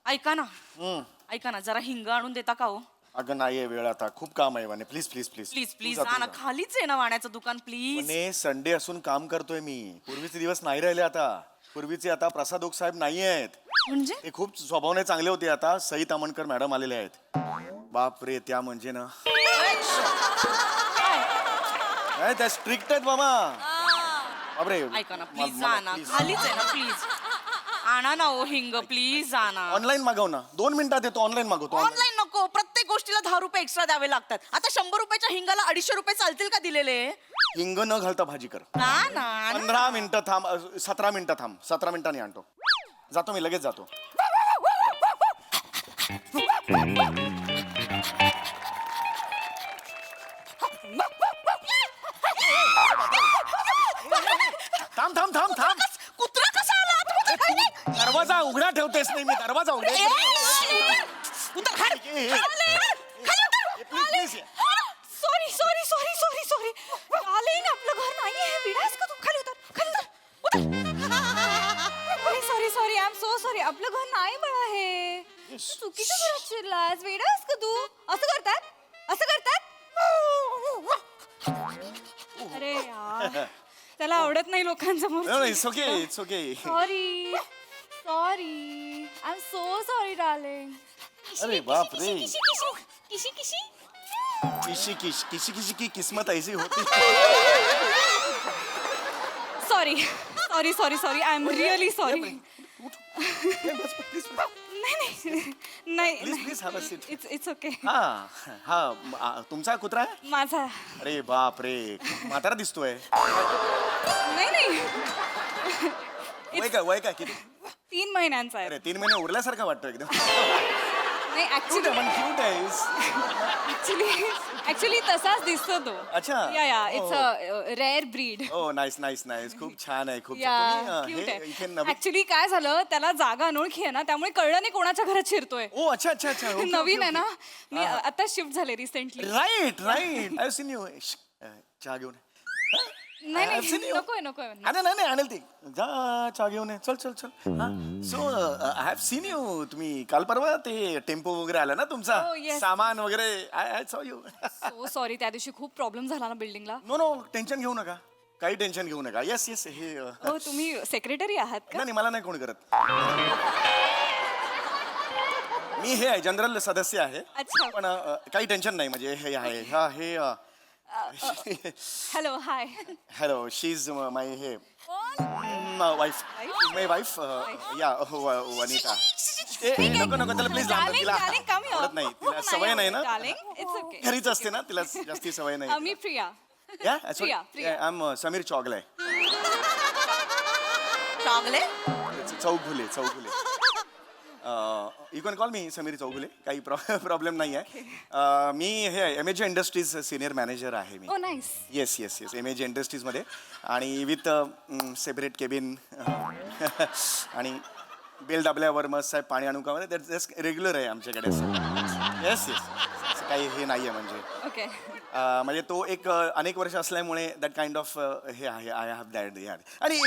ऐका ना ऐका ना जरा हिंग आणून देता का हो? अगं नाहीये वेळ आता, खूप काम आहे वाणे. Please please please please please ना खालीच आहे ना वाण्याचं दुकान प्लीज. म्हणे संडे असून काम करतोय मी. पूर्वीचे दिवस नाही राहिले आता. पूर्वीचे आता प्रसाद ओक साहेब नाही आहेत. म्हणजे ते खूप स्वभावने चांगले होते. आता सई तामणकर मॅडम आलेले आहेत. बापरे, त्या म्हणजे ना त्या स्ट्रिक्ट आहेत बाबा. बापरे, ऐका ना प्लीज जा ना खालीच आहे ना प्लीज. आणा ना ओ हिंग प्लीज आणा. ऑनलाईन मागव ना, 2 मिनिटात येतो. ऑनलाईन मागवतो. ऑनलाईन नको, प्रत्येक गोष्टीला 10 रुपये एक्स्ट्रा द्यावे लागतात. आता 100 रुपयाच्या हिंगाला 250 रुपये चालतील का दिलेले? हिंग न घालता भाजी कर. ना ना 15 मिनिटं थांब, 17 मिनिटं थांब. 17 मिनिटांनी आणतो. जातो मी, लगेच जातो. थांब थांब थांब थांब. कुत्रा कसा आला आतमध्ये? काय नाही. दरवाजा उघडा ठेवतेस नाही मी. दरवाजा उघडा. उतर खाली. खाली उतर. Please sorry sorry sorry sorry sorry. Darling आपलं घर नाही आहे. विडास का तू? खाली उतर. खाली उतर. Sorry sorry I am so sorry. आपलं घर नाही बाळा हे. चुकीच्या घरात शिरलास. वेडास का तू? असं करतात? असं करतात? अरे यार, त्याला आवडत नाही लोकांसमोर. It's okay it's okay. Sorry sorry I am so sorry darling. अरे बाप रे. किशी किशी किशी किशी किश किशी किशी की किस्मत ऐसी होती. Sorry sorry sorry sorry I am really sorry. नाही नाही please please have a seat. It's it's okay. हा हा, तुमचा कुत्रा आहे? माझा अरे बाप रे, म्हातारा दिसतोय. नाही नाही वय काय किती? 3 महिन्यांचा आहे. अरे 3 महिने उरल्यासारखा वाटतो एकदम. नाही ऍक्च्युली पण क्यूट आहे. ऍक्च्युली तसाच दिसतो तो. अच्छा. या it's a rare breed. O nice nice nice. खूप छान आहे. खूप या तुम्ही, क्यूट हे इथे आहे. नवीन. ऍक्च्युली काय झालं, त्याला जागा अनोळखी आहे ना, त्यामुळे कळलं नाही कोणाच्या घरात शिरतोय. ओ अच्छा अच्छा अच्छा. नवीन आहे ना, मी आता शिफ्ट झाले recently. Right right. I seen you. चहा घेऊन ये. नाही I've seen नाही you. नकोय नकोय. नाही नाही आणेल ती. जा चहा घेऊन ये. चल चल चल. So I have seen you. तुम्ही काल परवा ते टेम्पो वगैरे आला ना तुमचा, Oh, yes. सामान वगैरे. I saw you. So sorry, त्या दिवशी खूप प्रॉब्लेम झाला ना बिल्डिंगला. नो नो, टेन्शन घेऊ नका. काही टेन्शन घेऊ नका. Yes yes. हे हो, तुम्ही सेक्रेटरी आहात का? नाही मला नाही कोणी करत. मी हे आहे, जनरल सदस्य आहे. अच्छा. पण काही टेन्शन नाही. म्हणजे हे आहे हे hello hi. Hello, she is my हे वाईफ. माय वाईफ. या वनिता. नको नको, त्याला प्लीज लांब. तिला आवडत नाही. तिला सवय नाही ना. It's okay. घरीच असते ना, तिला जास्ती सवय नाही. मी प्रिया. या प्रिया. I am Sameer Chougule. चांगले. Chougule. You can call me Sameer Chougule. काही प्रॉब्लेम नाही आहे. मी हे MAG इंडस्ट्रीज सिनियर मॅनेजर आहे मी. Oh nice. Yes yes yes. MAG इंडस्ट्रीजमध्ये. आणि विथ सेपरेट केबिन. आणि बेल दाबल्यावर मस्त साहेब पाणी आणू का मध्ये. दॅट जस्ट रेग्युलर आहे आमच्याकडे. Yes yes. काही हे नाही आहे म्हणजे. ओके. म्हणजे तो एक अनेक वर्ष असल्यामुळे दॅट काइंड ऑफ हे आहे. I have that. आणि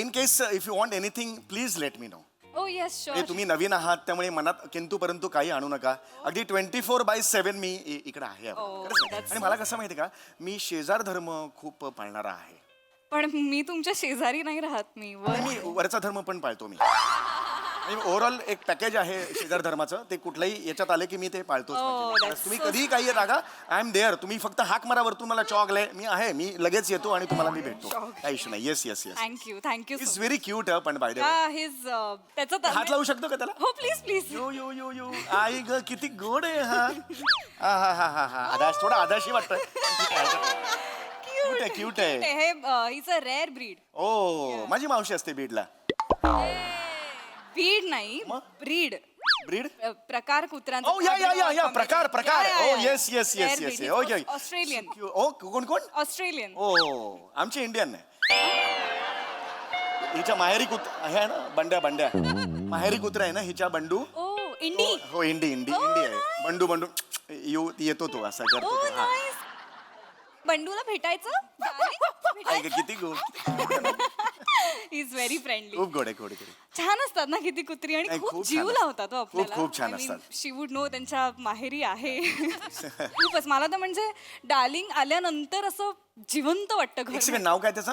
in case if you want anything please let me know. Oh yes sure. तुम्ही नवीन आहात त्यामुळे मनात किंतु परंतु काही आणू नका. अगदी 24/7 मी इकडे आहे. आणि मला कसं माहिती का, मी शेजार धर्म खूप पाळणारा आहे. पण मी तुमच्या शेजारी नाही राहत. मी मी वरचा धर्म पण पाळतो मी. ओव्हरऑल एक पॅकेज आहे शेजार धर्माचं. ते कुठल्याही याच्यात आले की मी ते पाळतोच. तुम्ही कधीही काही रागा, आय एम देअर. तुम्ही फक्त हाक मारा वरतून मला चॉगले. मी आहे. मी लगेच येतो आणि तुम्हाला मी भेटतो. काही इश्यू नाही. Yes yes yes. Thank you. It's very cute. पण बाय द हिज त्याचं हात लावू शकतो का त्याला? हो प्लीज प्लीज. यो यो यो यो. आई ग किती गोड आहे हा. हा हा हा हा. आदाश, थोडा आदाशी वाटतोय. क्यूट आहे. He is a rare breed. Oh माझी मावशी असते बीडला. ब्रीड नाही, ब्रीड. ब्रीड. प्रकार कुत्र्यांचा. ओ या प्रकार. Oh yes yes yes yes. Okay. Australian. Oh कोण? ऑस्ट्रेलियन. ओ आमची इंडियन आहे. हिच्या माहेरी आहे ना बंड्या. माहेरी कुत्रा आहे ना हिच्या बंडू. ओ इंडी. हो इंडी आहे. बंडू येतो तो असा करतो. बंडूला भेटायचं. ऐक, किती गोड. Is very friendly. खूप गोड आहे, गोड आहे. छान असतात ना किती कुत्री आणि नाही, खूप खूप जीव छान लावतात हो आपल्याला. खूप छान असतात. शी वुड नो, त्यांच्या माहेरी आहे. खूपच मला तर म्हणजे डार्लिंग आल्यानंतर असं जिवंत वाटतं एक घर. सेकंड, नाव काय त्याचं?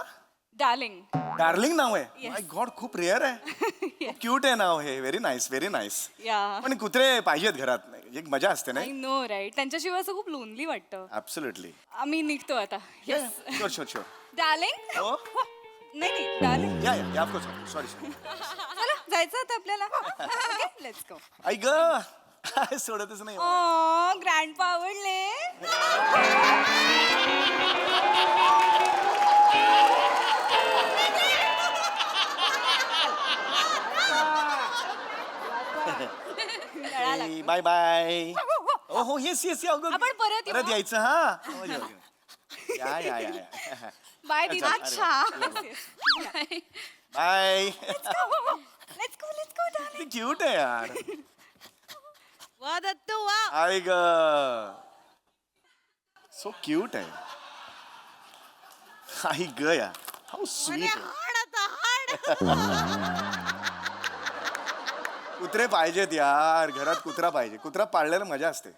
डार्लिंग. डार्लिंग नाव आहे. माय गॉड, खूप रेअर आहे. क्यूट आहे नाव हे. Very nice, very nice. या पण कुत्रे पाहिजेत घरात, एक मजा असते आय नाही. No right. त्यांच्याशिवाय असं खूप लोनली वाटतं. ऍब्सोल्युटली. आम्ही निघतो आता. Sure sure sure. डार्लिंग. हो नाही डार्लिंग. या या ऑफकोर्स. Sorry sorry. चला जायचं आता आपल्याला. Let's go. ऐक ग, सोडतच नाही मला. ग्रँडपा आवडले. Bye bye. हो हो, येस येस या. आपण परत येऊ, परत यायचं हा. या या या या. बाय दीदी. अच्छा, bye. Let's go darling. Cute आहे यार. वा दत्तू वा. आई ग, सो क्यूट आहे. आई ग या, हाऊ स्वीट. हाड आता हाड. कुत्रे पाहिजेत यार घरात. कुत्रा पाहिजे. कुत्रा पाळल्याला मजा असते.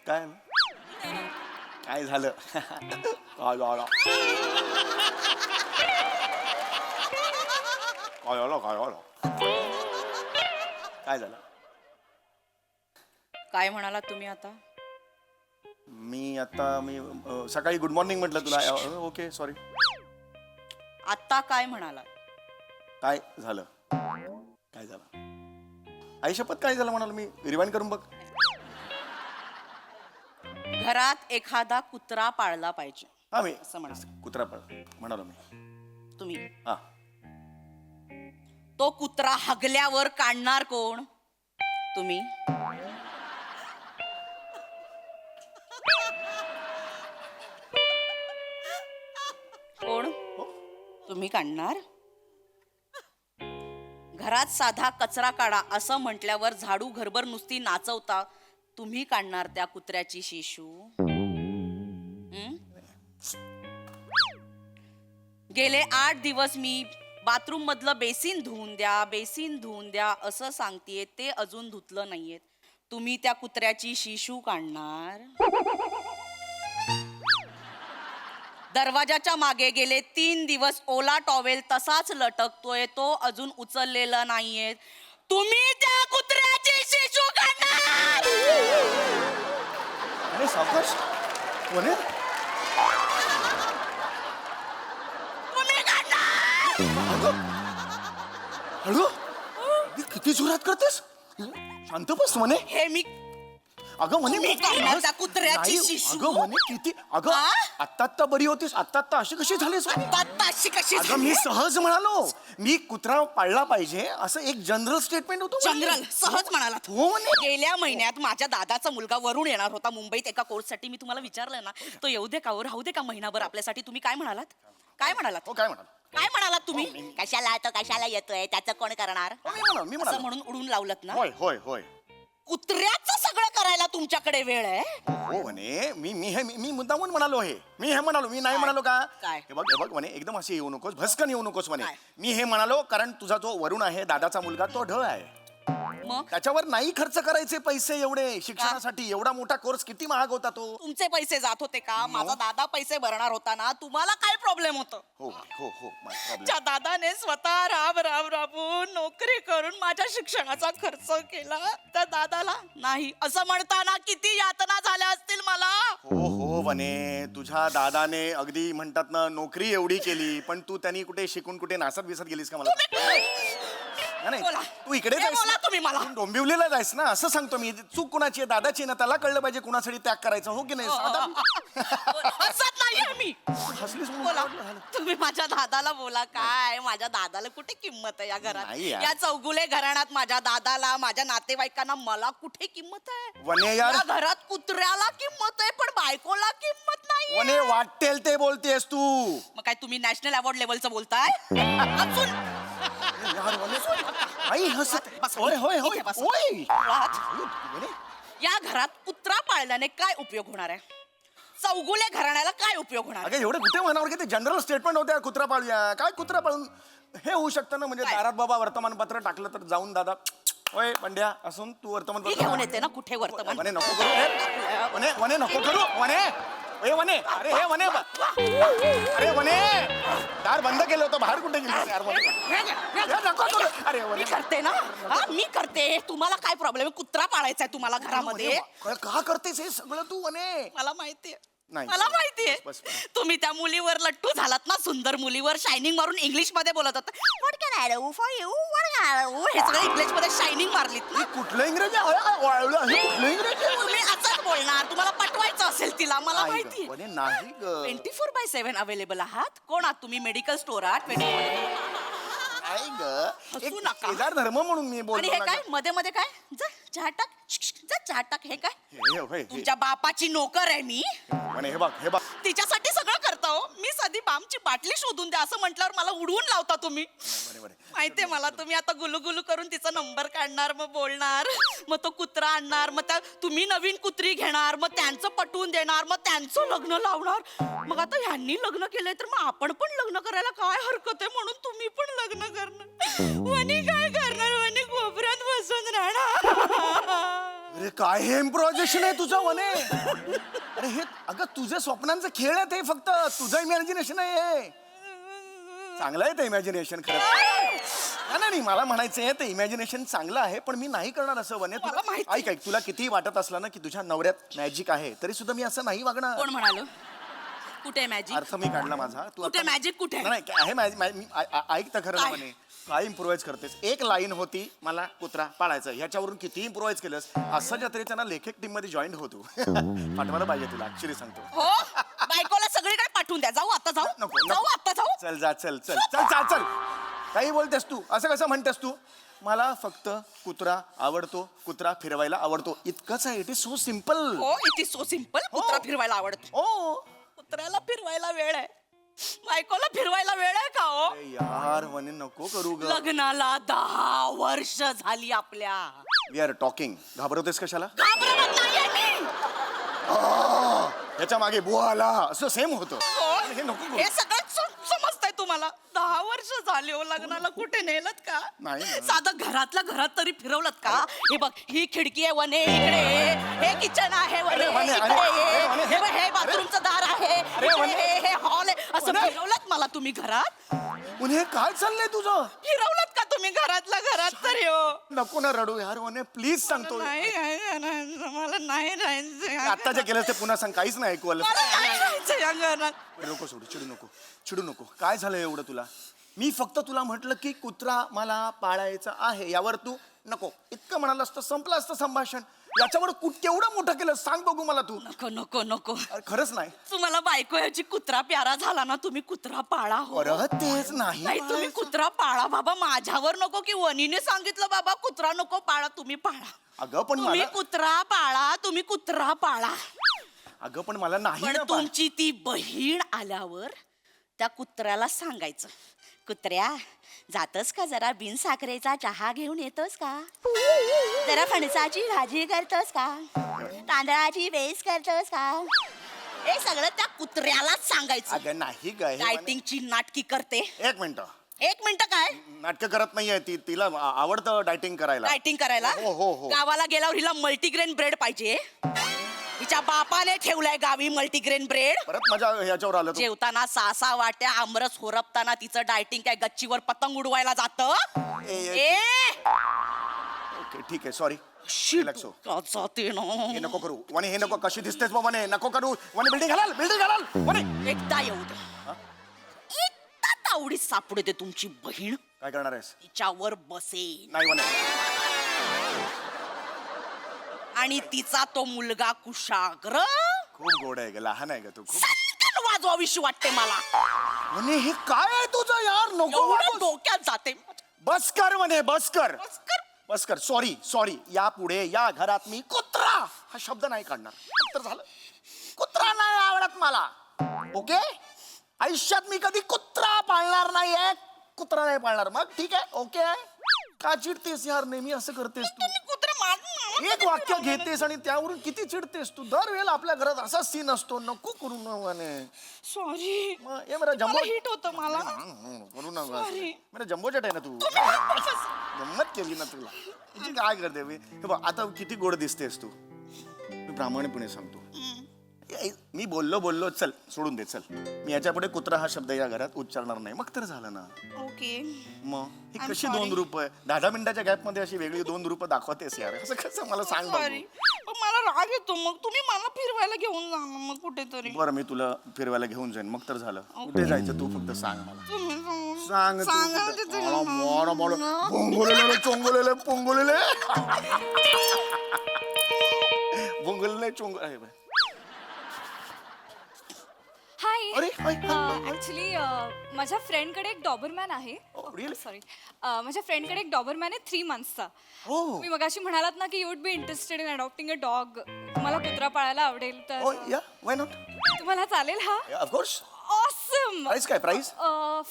काय काय झालं? काय झालं? काय झालं? काय म्हणाला तुम्ही आता? मी सकाळी गुड मॉर्निंग म्हटलं तुला. Okay sorry. आता काय म्हणाला? काय झालं? काय झालं? आई शपथ काय झालं म्हणाल मी. रिवाइंड करून बघ. घरात एखादा कुत्रा पाळला पाहिजे हा मी असं म्हणा. कुत्रा म्हणालो मी. तुम्ही. हा. तो कुत्रा हगल्यावर काढणार कोण? तुम्ही. कोण? तुम्ही काढणार? घरात साधा कचरा काढा असं म्हटल्यावर झाडू घरभर नुसती नाचवता. तुम्ही काढणार त्या कुत्र्याची शिशू? गेले 8 दिवस मी बाथरूम मधलं बेसिन धुवून द्या असं सांगतेय, ते अजून धुतलं नाहीये. तुम्ही त्या कुत्र्याची शिशू काढणार? दरवाजाच्या मागे गेले 3 दिवस ओला टॉवेल तसाच लटकतोय, तो अजून उचललेला नाहीये. तुम्ही त्या कुत्र्याची शिशू काढणार? अरे सावकाश कोणे? तुम्ही काढणार? हळू. किती जोरात करतेस? शांत बस म्हणे. हे मी. अगं म्हणे तुम्ही काढणार त्या कुत्र्याची नाही, शिशू? अगं म्हणे किती. अगं हा? आत्ता बरी होतीस. आत्ता अशी कशी झालीस? आता अशी कशी अगं मी सहज म्हणालो. मी कुत्रा पाळला पाहिजे असं एक जनरल स्टेटमेंट होतं. जनरल सहज म्हणाला. हो म्हणे. गेल्या महिन्यात माझ्या दादाचा मुलगा वरून येणार होता मुंबईत एका कोर्ससाठी. मी तुम्हाला विचारलं ना, तो येऊ दे का, राहू दे का महिनाभर आपल्यासाठी? तुम्ही काय म्हणालात? काय म्हणालात? हो काय म्हणाल? काय म्हणालात तुम्ही? कशाला येतोय, त्याचं कोण करणार? मी असं म्हणालो. म्हणून उडून लावलत ना. होय होय होय. कुत्र्याचं सगळं करायला तुमच्याकडे वेळ आहे? हो म्हणे. मी मुद्दामून म्हणालो. मी हे म्हणालो. मी नाही म्हणालो का? काय? हे बघ म्हणे एकदम असे येऊ नकोस, भस्कन येऊ नकोस म्हणे. काय? मी हे म्हणालो कारण तुझा जो वरुण आहे दादाचा मुलगा तो ढ आहे. मग त्याच्यावर नाही खर्च करायचे पैसे एवढे शिक्षणासाठी. एवढा मोठा कोर्स किती महाग होता तो. तुमचे पैसे जात होते का? माझा दादा पैसे भरणार होता ना, तुम्हाला काय प्रॉब्लेम होतं? हो हो हो my problem. त्या दादाने स्वतः राबून नोकरी करून माझ्या शिक्षणाचा खर्च केला. त्या दादाला नाही असं म्हणताना किती यातना झाल्या असतील मला. हो हो वने, तुझ्या दादाने अगदी म्हणतात ना नोकरी एवढी केली, पण तू त्यांनी कुठे शिकून कुठे नासत बिसत गेलीस का? मला नाही, बोला. तू इकडे हे जायस बोला ना. तुम्ही मला. तू डोंबिवलीला जायस ना, असं सांगतो मी. चूक कुणाची आहे? दादाची ना, त्याला कळलं पाहिजे कुणासाठी त्याग करायचा. हो की नाही? हसत नाहीये मी. हसलीस म्हणून बोला, आवडलं झालं. तुम्ही माझ्या दादाला बोला. काय माझ्या दादाला कुठे किंमत आहे या घरात? नाही यार. या चौगुले घराण्यात माझ्या दादाला, माझ्या नातेवाईकांना मला कुठे किंमत आहे? वने यार, या घरात कुत्र्याला किंमत आहे पण बायकोला किंमत नाही. वने वाटेल ते बोलतेस तू. मग काय तुम्ही नॅशनल अवॉर्ड लेवलचं बोलताय? अजून यार वने, आई हसत. बस, होय होय होय इथे बस. होय. मुळात वने, या घरात कुत्रा पाळल्याने काय उपयोग होणार आहे? चौगुले घराण्याला काय उपयोग होणार आहे? अगं एवढे कुठे म्हणावर की ते जनरल स्टेटमेंट होते कुत्रा पाळूया. काय कुत्रा पाळून हे होऊ शकतं ना? म्हणजे काय? दारात बाबा वर्तमानपत्र टाकलं तर जाऊन दादा होय पंड्या असून तू मी वर्तमानपत्र घेऊन येते ना कुठे वर्तमान. वने नको करू हे. वने वने नको करू वने. ए वने, अरे हे वने, अरे वने, दार बंद केलं होतं, बाहेर कुठे गेली यार वने? हे नको करू. अरे मी वने, करते ना. हा, मी करते. तुम्हाला काय प्रॉब्लेम आहे? कुत्रा पाळायचा आहे तुम्हाला घरामध्ये? वने, का करतेस हे सगळं तू वने? मला माहितीये. नाही. मला माहितीये. बस, बस. तुम्ही त्या मुलीवर लट्टू झालात ना, सुंदर मुलीवर शायनिंग मारून इंग्लिश मध्ये बोलत होता. What can I do for you? What can I do? हे सगळं इंग्लिश मध्ये शायनिंग मारलीत ना. कुठलं इंग्रजी वाळवलं? हे कुठलं इंग्रजी? तुम्ही असंच बोलणार. तुम्हाला पटवायचं असेल तिला. मला नाही माहितीये. गं, वने नाही ग. 24/7 अवेलेबल आहात. कोण आहात तुम्ही? मेडिकल स्टोर आहात? नाही ग, एक हसू नका. शेजार धर्म म्हणून मी आणि बोलतो हे ना काय ग. मध्ये मध्ये काय? जा चहा टाक. जा चहा टाक. हे काय? हे होय, हे. तुमच्या बापाची नोकर आहे मी. वने, हे बघ हे बघ. तिच्यासाठी सगळं करता हो. मी साधी बामची बाटली शोधून द्या असं म्हटल्यावर मला उडवून लावता तुम्ही. बरे बरे. माहितीये मला. तुम्ही आता गुलू करून तिचा नंबर काढणार, मग बोलणार, मग तो कुत्रा आणणार, मग त्या तुम्ही नवीन कुत्री घेणार, मग त्यांचं पटवून देणार, मग त्यांचं लग्न लावणार. मग आता ह्यांनी लग्न केलंय तर मग आपण पण लग्न करायला काय हरकत आहे? म्हणून तुम्ही पण लग्न करणार. वनी काय करणार? वनी कोपऱ्यात बसून राहणार. अरे काय हे इम्प्रोव्हायझेशन आहे तुझं वने? अरे हे अगं तुझे स्वप्नांचं खेळ आहे ते. फक्त तुझं इमॅजिनेशन आहे हे. चांगलं आहे ते इमॅजिनेशन खरं. नाही मला म्हणायचंय ते इमॅजिनेशन चांगलं आहे, पण मी नाही करणार असं वने. मला तुला माहिती. ऐक ऐक, तुला किती वाटत असलं ना की तुझ्या नवऱ्यात मॅजिक आहे, तरी सुद्धा मी असं नाही वागणार. कोण म्हणाल? कुठे मॅजिक? अर्थ मी काढला माझा. तू कुठे आता- मॅजिक कुठे? नाही काय आहे मी ऐक तर खरं काय? म्हणे. काय इम्प्रोव्हाइज करतेस? एक लाईन होती मला कुत्रा पाळायचं, ह्याच्यावरून किती इम्प्रोव्हाइज केलंस. असं जत्रेच्या ना लेखक टीम मध्ये जॉईन होतो. पाठवायला पाहिजे तुला, ऍक्च्युली सांगतो. हो, बायकोला सगळीकडे पाठवून द्या. जाऊ आता, जाऊ नको जाऊ आता, जाऊ. चल जा, चल चल चल चल चल. काही बोलतेस तू? असं कसं म्हणतेस तू? मला फक्त कुत्रा आवडतो, कुत्रा फिरवायला आवडतो, इतकंच आहे. It is so simple. हो, इट इज सो सिम्पल. कुत्रा फिरवायला आवडतो. हो. कुत्र्याला फिरवायला वेळ आहे, बायकोला फिरवायला वेळ आहे का हो? अरे यार वने नको करू ग. लग्नाला 10 वर्ष झाली आपल्या. We R talking. घाबरवतेस कशाला? घाबरत नाहीये मी. त्याच्या मागे बुवा आला असं सेम होतं. हो, हे नको करू. हे सगळं समजतंय तुम्हाला. 10 वर्ष झाली हो लग्नाला. कुठे नेलत का? नाही ना. साधं घरातल्या घरात तरी फिरवलत का? हे बघ, ही खिडकी आहे वने, इकडे ये. हे किचन आहे वने, अरे वने, इकडे अरे, ये. अरे वने, हे बघ, हे बाथरूमचं दार आहे, इकडे वने. हे हॉल आहे. असं वने. फिरवलत मला तुम्ही घरात? उन्हे काय चाललंय तुझं? फिरवलत का तुम्ही घरातल्या घरात तरी हो? नको ना रडू यार वने, प्लीज सांगतो. नाही मला नाही राहायचं. आता जे केलं ते पुन्हा सांग. काहीच नाही ऐकू आलं. मला नाही राहायचं या घरात. नको सोडू, चिडू नको. काय झालं एवढं तुला? मी फक्त तुला म्हटलं की कुत्रा मला पाळायचा आहे, यावर तू नको इतकं म्हणाल असतं, संपलं असतं संभाषण. याच्यावर केवढं मोठं केलं सांग बघू मला तू. नको नको नको. अरे खरंच नाही. तुम्हाला बायको याची कुत्रा प्यारा झाला ना, तुम्ही कुत्रा पाळा हो. परत तेच नाही. नाही, तुम्ही कुत्रा पाळा बाबा. माझ्यावर नको की वनीने सांगितलं बाबा कुत्रा नको पाळा, तुम्ही पाळा. अगं पण तुम्ही मला, कुत्रा पाळा, तुम्ही कुत्रा पाळा. अगं पण मला नाही पण ना पाळ. तुमची ती बहीण आल्यावर त्या कुत्र्याला सांगायचं, कुत्र्या जातोस का जरा बिन साखरेचा चहा घेऊन येतोस का? जरा फणसाची भाजी करतोस का? तांदळाची बेस करतोस का? हे सगळं त्या कुत्र्यालाच सांगायचं. अगं नाही ग हे वने. डायटिंगची नाटकी करते. एक मिनिट. 1 मिनिट काय नाटकं करत नाहीये ती, तिला आवडतं डायटिंग करायला. डायटिंग करायला हो, हो, हो. गावाला गेल्यावर हिला मल्टीग्रेन ब्रेड पाहिजे. हिच्या बापाने ठेवलाय गावी मल्टीग्रेन ब्रेड. परत माझ्या ह्याच्यावर आलं तू. जेवताना 6 वाट्या आमरस होरपताना तिचं डायटिंग काय गच्चीवर पतंग उडवायला जातं. ओके ठीक आहे, सॉरी. रिलॅक्स हो. जाते ना. हे नको करू वने, हे नको. कशी दिसतेस बाबा, ने नको करू वने. बिल्डिंग घालाल वने. एकदा येऊ दे. एकदा तावडीत सापडू दे तुमची बहीण. काय करणार आहेस? तिच्यावर बसेन नाही वने. आणि तिचा तो मुलगा कुशाग्र खूप गोड आहे ग, लहान आहे ग तू खूप. सनकन वाजवावीशी वाटते मला. वने हे काय आहे तुझं यार? नको एवढं वाजवूस. डोक्यात जाते. बस कर वने, बस कर. बस कर. बस कर. सॉरी. या पुढे या घरात मी कुत्रा हा शब्द नाही काढणार. तर झालं. कुत्रा नाही आवडत मला. ओके, आयुष्यात मी कधी कुत्रा पाळणार नाहीये. कुत्रा नाही पाळणार. मग ठीक आहे, ओके. का चिडतेस यार? नेहमी असं करतेस तू. कुत्रा मारून एक वाक्य घेतेस आणि त्यावरून किती चिडतेस तू. दरवेळेला आपल्या घरात असा सीन असतो. नको करू नये. सॉरी. ये मेरा जम्बो हिट होतं मला. करू नका. Sorry. मेरा जम्बो जेट आहे ना तू. गंमत केली ना तुला. तुझी काय करते मी? हे बघ आता किती गोड दिसतेस तू. मी प्रामाणिकपणे सांगतो. मी बोललो चल सोडून दे. चल मी याच्या पुढे कुत्रा हा शब्द या घरात उच्चारणार नाही. मग तर झालं ना. ओके. मग ही I'm कशी sorry. 2 रूप 10 मिनिटाच्या गॅप मध्ये अशी वेगळी 2 रूप दाखवतेस यार? असं कसं मला सांग सॉरी. बघू. मला राग येतो. मग तुम्ही मला फिरवायला घेऊन जा ना मग कुठेतरी. बरं मी तुला फिरवायला घेऊन जाईन. मग तर झालं. कुठे जायचं तू फक्त सांग मला. तुम्ही सांगून- सांग तू सांगा कुठे. तिथे मला ना. मोर मोर पोंगोलेले चोंगोलेले पोंगोलेले पोंगोलेले चोंग. हाय. अरे, हाय, ऍक्च्युली माझ्या फ्रेंडकडे एक डॉबरमॅन आहे. Oh, really? सॉरी, माझ्या फ्रेंडकडे एक डॉबरमॅन आहे 3 मंथ्सचा. Oh. तुम्ही मगाशी म्हणालात ना की you would be interested in adopting a dog. तुम्हाला कुत्रा पाळायला आवडेल तर Oh yeah, why not? तुम्हाला चालेल हा? Yeah, of course. Awesome. Price काय प्राइस?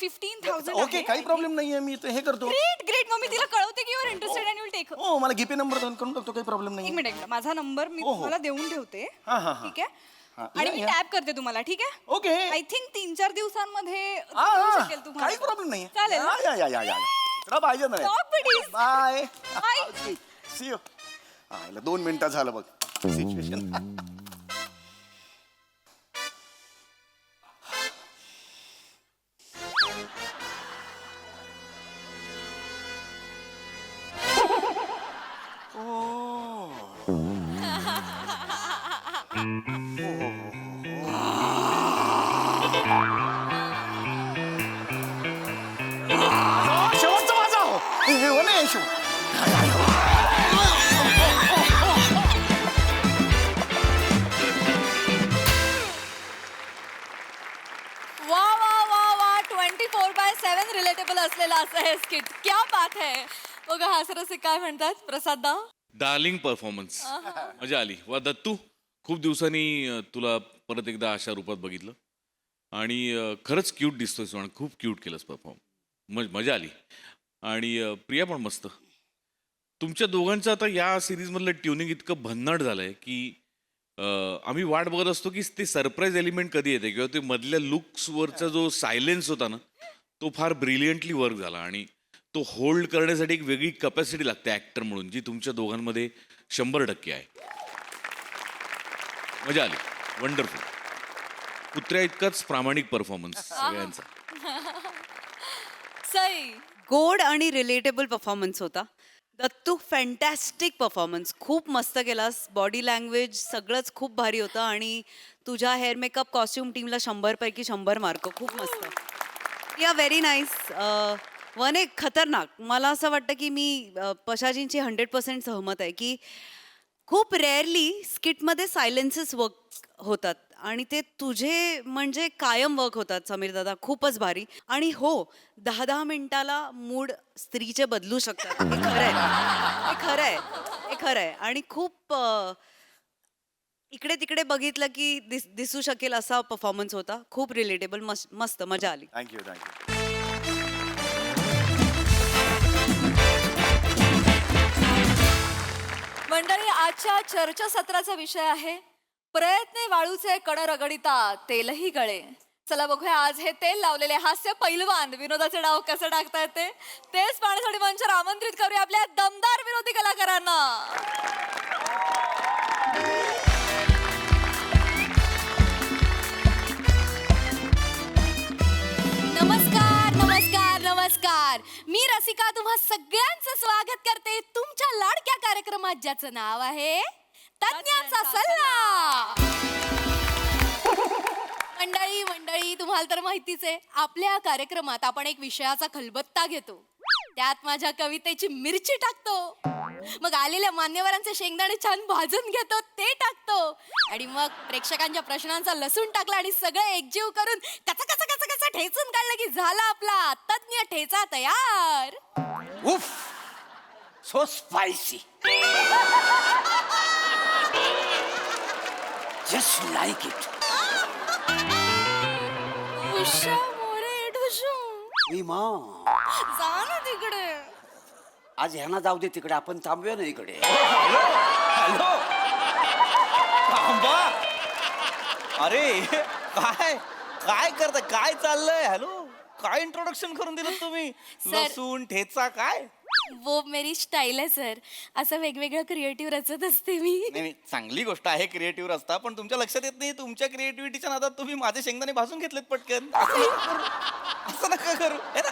15,000. ओके, काही प्रॉब्लेम नाहीये. मी हे करतो. ग्रेट. मग मी तिला कळवते की you are interested and you will take. हो, मला जीपे नंबर करून टाकतो. काही प्रॉब्लेम एक नाही. मिनिट, माझा नंबर मी हो. तुम्हाला देऊन ठेवते. हा. ठीक आहे. हा, आणि या, मी या. टॅप करते तुम्हाला. ठीक आहे. ओके. आय थिंक 3-4 दिवसांमध्ये हा, होऊ हा. शकेल तुम्हाला. काही प्रॉब्लेम नाही. चालेल ना? या. तुला पाहिजे ना. Dog buddies. Bye. Bye. See you. 2 मिनिटात झालं बघ सिच्युएशन. शेवटचं माझा हो. हे नाही शेव. वा 24/7 रिलेटेबल असलेलं असं हे स्किट. क्या बात है. बघा हासरसे काय म्हणतात प्रसाददा. डार्लिंग परफॉर्मन्स मजा आली. वा दत्तू, खूप दिवसांनी तुला परत एकदा अशा रूपात बघितलं आणि खरंच क्यूट दिसतोयस आणि खूप क्यूट केलंस परफॉर्म. मजा आली. आणि प्रिया पण मस्त. तुमच्या दोघांचं आता या सिरीजमधलं ट्युनिंग इतकं भन्नाट झालंय की आम्ही वाट बघत असतो की ते सरप्राईज एलिमेंट कधी येते किंवा ते मधल्या लुक्सवरचा जो सायलेन्स होता ना तो फार ब्रिलियंटली वर्क झाला आणि तो होल्ड करण्यासाठी एक वेगळी कपॅसिटी लागते ॲक्टर म्हणून जी तुमच्या दोघांमध्ये 100% आहे. मजा आली. वंडरफुल. कुत्र्या इतकाच प्रामाणिक परफॉर्मन्स सगळ्यांचा. सई. गोड आणि रिलेटेबल परफॉर्मन्स होता. Dattu fantastic performance. खूप मस्त केलास. बॉडी लँग्वेज सगळंच खूप भारी होतं आणि तुझ्या हेअर मेकअप कॉस्ट्युम टीमला 100 पैकी 100 मार्क. खूप मस्त. या व्हेरी नाईस. वन एक खतरनाक. मला असं वाटतं की मी पशाजींची 100% सहमत आहे की खूप रेअरली स्किटमध्ये सायलेन्सेस वर्क होतात आणि ते तुझे म्हणजे कायम वर्क होतात समीर दादा. खूपच भारी. आणि हो 10-10 मिनिटाला मूड स्त्रीचे बदलू शकतात. हे खरं आहे. आणि खूप इकडे तिकडे बघितलं की दिसू शकेल असा परफॉर्मन्स होता. खूप रिलेटेबल. मस्त मजा आली. थँक्यू. मंडळी, आजच्या चर्चासत्राचा विषय आहे प्रयत्ने वाळूचे कण रगडिता तेलही गळे. चला बघूया आज हे तेल लावलेले हास्य पैलवान विनोदाचे डाव कसं टाकता येते तेच पाहण्यासाठी मंचावर आमंत्रित करूया आपल्या दमदार विनोदी कलाकारांना. नमस्कार नमस्कार नमस्कार, मी रसिका तुम्हा सगळ्यांचं स्वागत करते तुमच्या लाडक्या कार्यक्रमात ज्याचं नाव आहे तज्ञांचा सल्ला. मंडळी मंडळी तुम्हाला तर माहितीच आहे, आपल्या कार्यक्रमात आपण एक विषयाचा खलबत्ता घेतो, त्यात माझ्या कवितेची मिरची टाकतो, मग आलेल्या मान्यवरांचे शेंगदाणे छान भाजून घेतो ते टाकतो आणि मग प्रेक्षकांच्या प्रश्नांचा लसूण टाकला आणि सगळं एकजीव करून कचा कचा कचा कचा ठेचून काढलं की झाला आपला तज्ञ ठेचा तयार. उफ, so spicy. Just like it. Usha More ढुशू, जा जा ना तिकडे. आज ह्यांना जाऊ दे तिकडे, आपण थांबूया ना इकडे. हॅलो थांबा. अरे काय काय करताय, काय चाललंय? हॅलो, काय इंट्रोडक्शन करून दिलं तुम्ही? सर. लसूण ठेचा काय? वो मेरी स्टाईल आहे सर, असं वेगवेगळं क्रिएटिव्ह रचत असते मी. नाही नाही, चांगली गोष्ट आहे क्रिएटिव्ह रस्ता, पण तुमच्या लक्षात येत नाही तुमच्या क्रिएटिव्हिटीच्या नादात तुम्ही माझे शेंगदाणे भाजून घेतलेत पटकन. असं नका करू है ना.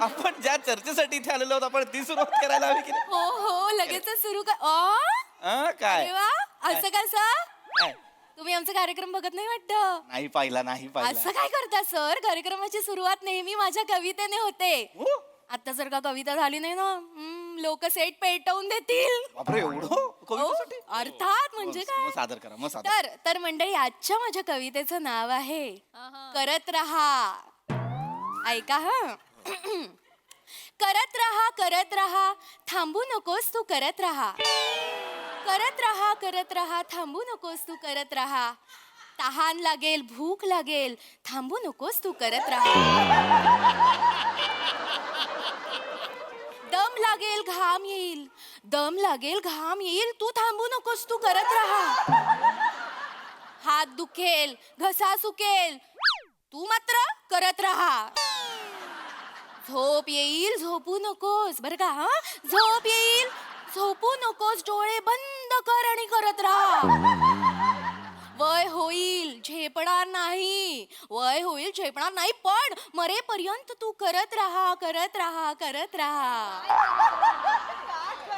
आपण ज्या चर्चेसाठी इथे आलेलो आहोत आपण ती सुरुवात करायला हवी की नाही? हो हो लगेच सुरू कर. काय अरे वा, असं कसं? काय? तुम्ही आमचा कार्यक्रम बघत नाही वाटतं? नाही पाहिला, नाही असं पाहिला. काय करता सर? कार्यक्रमाची सुरुवात नेहमी माझ्या कवितेने होते. हो? आता जर का कविता झाली नाही ना, लोक सेट पेटवून देतील. बापरे, एवढं हो, कवितेसाठी? अर्थात म्हणजे मग काय. सादर करा, मग सादर. तर मंडळी आजच्या माझ्या कवितेचं नाव आहे करत रहा. ऐका हा. करत रहा थांबू नकोस तू करत रहा. करत रहा थांबू नकोस तू करत रहा. तहान लागेल भूक लागेल थांबू नकोस तू करत रहा. दम लागेल घाम येईल तू थांबू नकोस तू करत राहा. हात दुखेल घसा सुकेल तू मात्र करत राहा. झोप येईल झोपू नकोस, बरं का? हा, झोप येईल झोपू नकोस, डोळे बंद कर आणि करत राहा. वय होईल झेपणार नाही पण मरेपर्यंत तू करत राहा.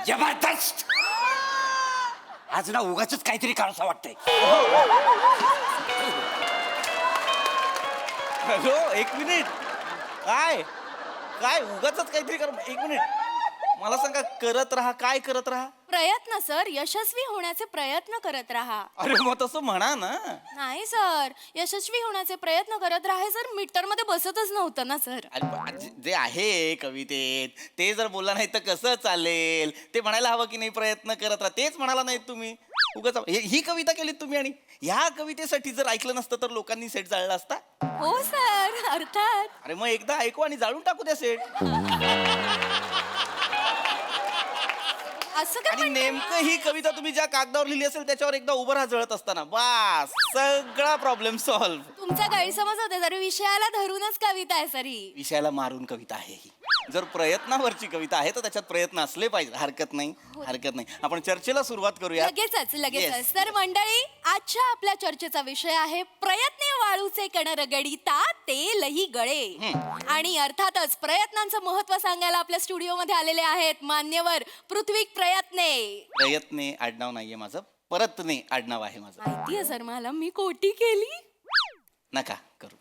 जबरदस्त. आज ना उगाच काहीतरी करावं वाटतंय. हॅलो, एक मिनिट. काय काय उगाच काहीतरी कर. एक मिनिट, मला सांगा, करत राहा काय करत राहा? प्रयत्न सर, यशस्वी होण्याचे प्रयत्न करत राहा. अरे मग तसं म्हणा ना. नाही सर, यशस्वी होण्याचे प्रयत्न करत राहा सर. मीटर मध्ये बसतच नव्हतं ना सर. अरे जे आहे कवितेत ते जर बोलला नाही तर कसं चालेल? ते म्हणायला हवं की नाही प्रयत्न करत राहा, तेच म्हणाला नाहीत तुम्ही. उगाच ही कविता केलीत तुम्ही आणि ह्या कवितेसाठी जर ऐकलं नसतं तर लोकांनी सेट जाळला असता. हो सर, अर्थात. अरे मग एकदा ऐकू आणि जाळून टाकू द्या सेट. असं काय आणि म्हणताय? नेमकं ही कविता तुम्ही ज्या कागदावर लिहिली असेल त्याच्यावर एकदा उभं राहा जळत असताना, बास सगळा प्रॉब्लेम सॉल्व्ह. तुमचा गैरसमज होते सर, विषयाला धरूनच कविता आहे सर ही. विषयाला मारून कविता आहे ही. जर प्रयत्नावरची कविता आहे तर त्याच्यात प्रयत्न असले पाहिजे. हरकत नाही. आपण चर्चेला सुरुवात करूया. लगेचच Yes. तर मंडळी, आजच्या आपल्या चर्चेचा विषय आहे प्रयत्ने वाळूचे कण रगडिता तेलही गळे. आणि अर्थातच प्रयत्नांचं महत्व सांगायला आपल्या स्टुडिओमध्ये आलेले आहेत मान्यवर पृथ्वीक प्रयत्ने. प्रयत्ने आडनाव नाहीये माझं, परतने आडनाव आहे माझं. माहितीये सर मला, मी कोटी केली. नका करू.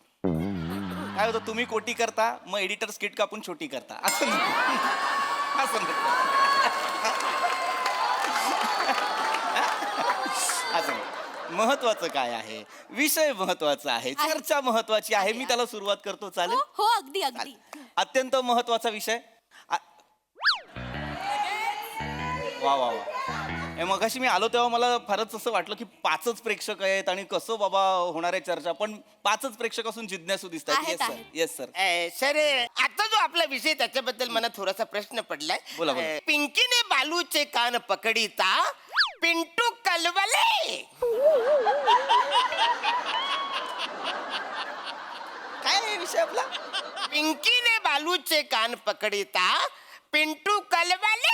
काय होतं, तुम्ही कोटी करता मग एडिटर स्किट कापून छोटी करता. असं नको. असं नको. असं नको. महत्वाचं काय आहे, विषय महत्वाचा आहे, चर्चा महत्वाची आहे. मी त्याला सुरुवात करतो, चालेल? हो अगदी अगदी. अत्यंत महत्वाचा विषय. वा वा वा. मगाशी मी आलो तेव्हा मला फारच असं वाटलं की 5च प्रेक्षक आहेत आणि कसं बाबा होणार आहे चर्चा, पण 5च प्रेक्षक असून जिज्ञासू दिसतात. आहेत, येस सर, आहेत. Yes sir. सर, आता जो आपला विषय त्याच्याबद्दल मला थोडासा प्रश्न पडलाय. बोला, बोला. पिंकीने बालूचे कान पकडिता पिंटू कलवले. विषय आपला? पिंकीने बालूचे कान पकडिता पिंटू कलवाले.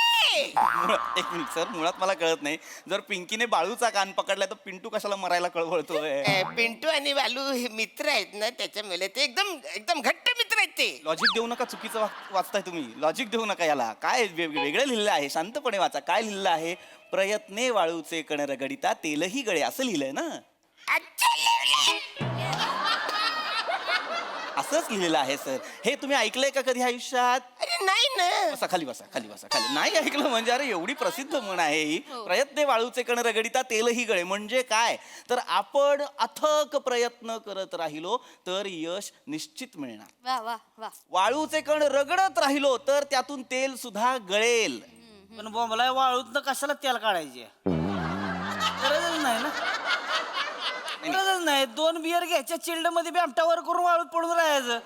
एक मिनिट सर, मुळात मला कळत नाही, जर पिंकीने बाळूचा कान पकडलाय तर पिंटू कशाला मरायला कळवळतोय? पिंटू आणि बालू हे मित्र आहेत ना, त्याच्यामुळे ते एकदम एकदम घट्ट मित्र आहेत ते. लॉजिक देऊ नका, चुकीचं वाचताय तुम्ही. लॉजिक देऊ नका याला. काय वेगळं लिहिलं आहे, शांतपणे वाचा. काय लिहिलं आहे? प्रयत्ने वाळूचे कण रगडिता तेलही गळे, असं लिहिलंय ना. अच्छा लिहिलंय. असंच लिहिलेलं आहे सर. हे तुम्ही ऐकलंय का कधी आयुष्यात? अरे नाही ना. बसा खाली, बसा खाली, बसा खाली. नाही ऐकलं म्हणजे? अरे एवढी प्रसिद्ध म्हण आहे ही. प्रयत्ने वाळूचे कण रगडिता तेलही गळे म्हणजे काय? तर आपण अथक प्रयत्न करत राहिलो तर यश निश्चित मिळणार. वा वा वा. वाळूचे कण रगडत राहिलो तर त्यातून तेल सुद्धा गळेल. पण बोंबला वाळूत कशाला तेल काढायचे? गरजच नाही ना. गरजच नाही. 2 बियर घ्यायच्या चिल्ड मध्ये बॅमटावर करून वाळूत पडून राहायचं.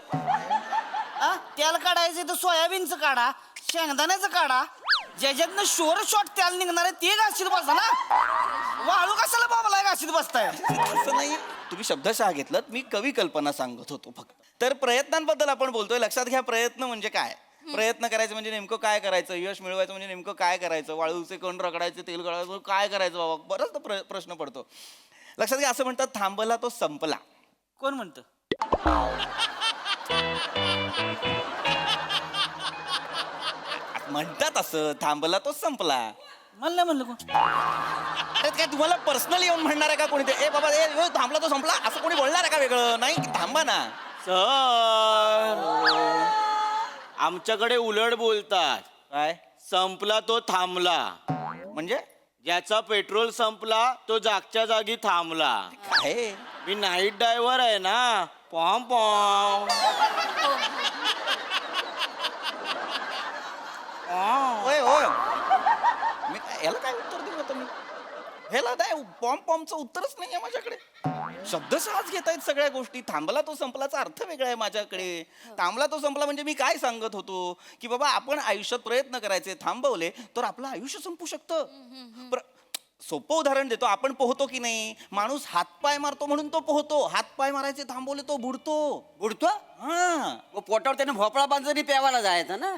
तेल काढायचं तर सोयाबीनचं काढा, शेंगदाण्याचं काढा, ज्याच्यातनं शोर शॉट तेल निघणार आहे ते घाशीत बसा ना. वाळू कशाला बोंबला घाशीत बसताय? असं नाही, तुम्ही शब्दशः घेतलं. मी कवी कल्पना सांगत होतो फक्त. तर प्रयत्नांबद्दल आपण बोलतोय. लक्षात घ्या, प्रयत्न म्हणजे काय? प्रयत्न करायचं म्हणजे नेमकं काय करायचं? यश मिळवायचं म्हणजे नेमकं काय करायचं? वाळूचे कण रगडायचे, तेल गळायचं, काय करायचं बाबा? बरंच प्रश्न पडतो. लक्षात घ्या, असं म्हणतात, थांबला तो संपला. कोण म्हणतं? म्हणतात असं, थांबला तो संपला. मला नाही म्हणलं कोण. अरे काय तुम्हाला पर्सनली येऊन म्हणणार आहे का कोणी? ए बाबा, ए थांबला तो संपला असं कोणी बोलणार आहे का वेगळं? नाही, थांबा ना. सर, आमच्याकडे उलट बोलतात. काय संपला तो थांबला. म्हणजे? ज्याचा पेट्रोल संपला तो जागच्या जागी थांबला. काय? मी नाईट ड्रायव्हर आहे ना. पॉम पॉम. होय होय. मी याला काय उत्तर देऊ आता? मी ह्याला नाही, पॉम पॉमचं उत्तरच नाही आहे माझ्याकडे. शब्दशःच घेत आहेत सगळ्या गोष्टी. थांबला तो संपलाचा अर्थ वेगळा आहे माझ्याकडे. थांबला तो संपला म्हणजे मी काय सांगत होतो की बाबा आपण आयुष्यात प्रयत्न करायचे, थांबवले तर आपलं आयुष्य संपू शकतं. सोपं उदाहरण देतो. आपण पोहतो की नाही? माणूस हातपाय मारतो म्हणून तो पोहतो. हातपाय मारायचे थांबवले तो बुडतो. बुडतो? हा, पोटावर त्याने भोपळा बांधून प्यावाला जायचं ना.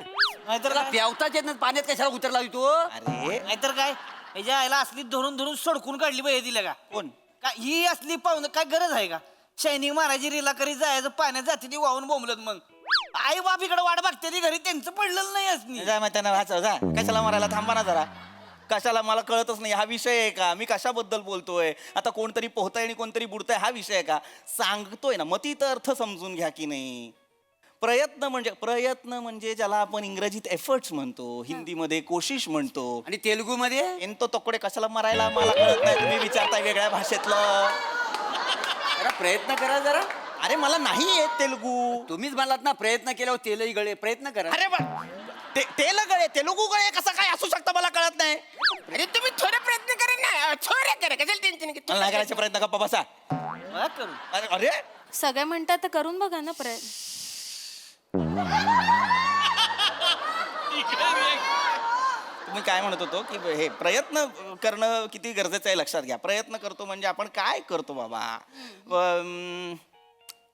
नाहीतर प्यावताच येत नाही, पाण्यात कशाला उतरला तो? अरे नाहीतर काय, ह्याच्या आईला असली धरून धरून सडकून काढली पाहिजे दिल्या का? कोण? का ही असली पाहून काय गरज आहे का? शायनिंग मारायची, रिला करीत जायचं, पाण्यात जाते ती वाहून बोंबलत. मग आई बाप इकडे वाट बघते ती, घरी त्यांचं पडलेलं नाही असली. जा माहिती ना, वाचा जा. कशाला मारायला? थांबा ना जरा. कशाला? मला कळतच नाही हा विषय आहे का? मी कशाबद्दल बोलतोय? आता कोणतरी पोहताय आणि कोणतरी बुडताय हा विषय आहे का? सांगतोय ना, मतीत अर्थ समजून घ्या की नाही. प्रयत्न म्हणजे ज्याला आपण इंग्रजीत एफर्ट्स म्हणतो, हिंदीमध्ये कोशिश म्हणतो, आणि तेलुगू मध्ये एंतो तोकडे कशाला मारायला मला कळत नाही. तुम्ही विचारताय वेगळ्या भाषेतलं. जरा प्रयत्न करा जरा. अरे मला नाही येत तेलुगू. तुम्हीच म्हणालात ना प्रयत्न केल्यावर तेलही गळे. प्रयत्न करा. अरे तेलुगू गळे कसं काय असू शकतं मला कळत नाही. अरे तुम्ही थोडे प्रयत्न करा ना. थोडे करा, कशाला टेन्शन घेतो? मला नाही करायचे प्रयत्न, गप्पा बसा. करू. अरे सगळे म्हणतात तर करून बघा ना प्रयत्न. तुम्ही काय म्हणत होतो की हे प्रयत्न करणं किती गरजेचं आहे लक्षात घ्या. प्रयत्न करतो म्हणजे आपण काय करतो बाबा?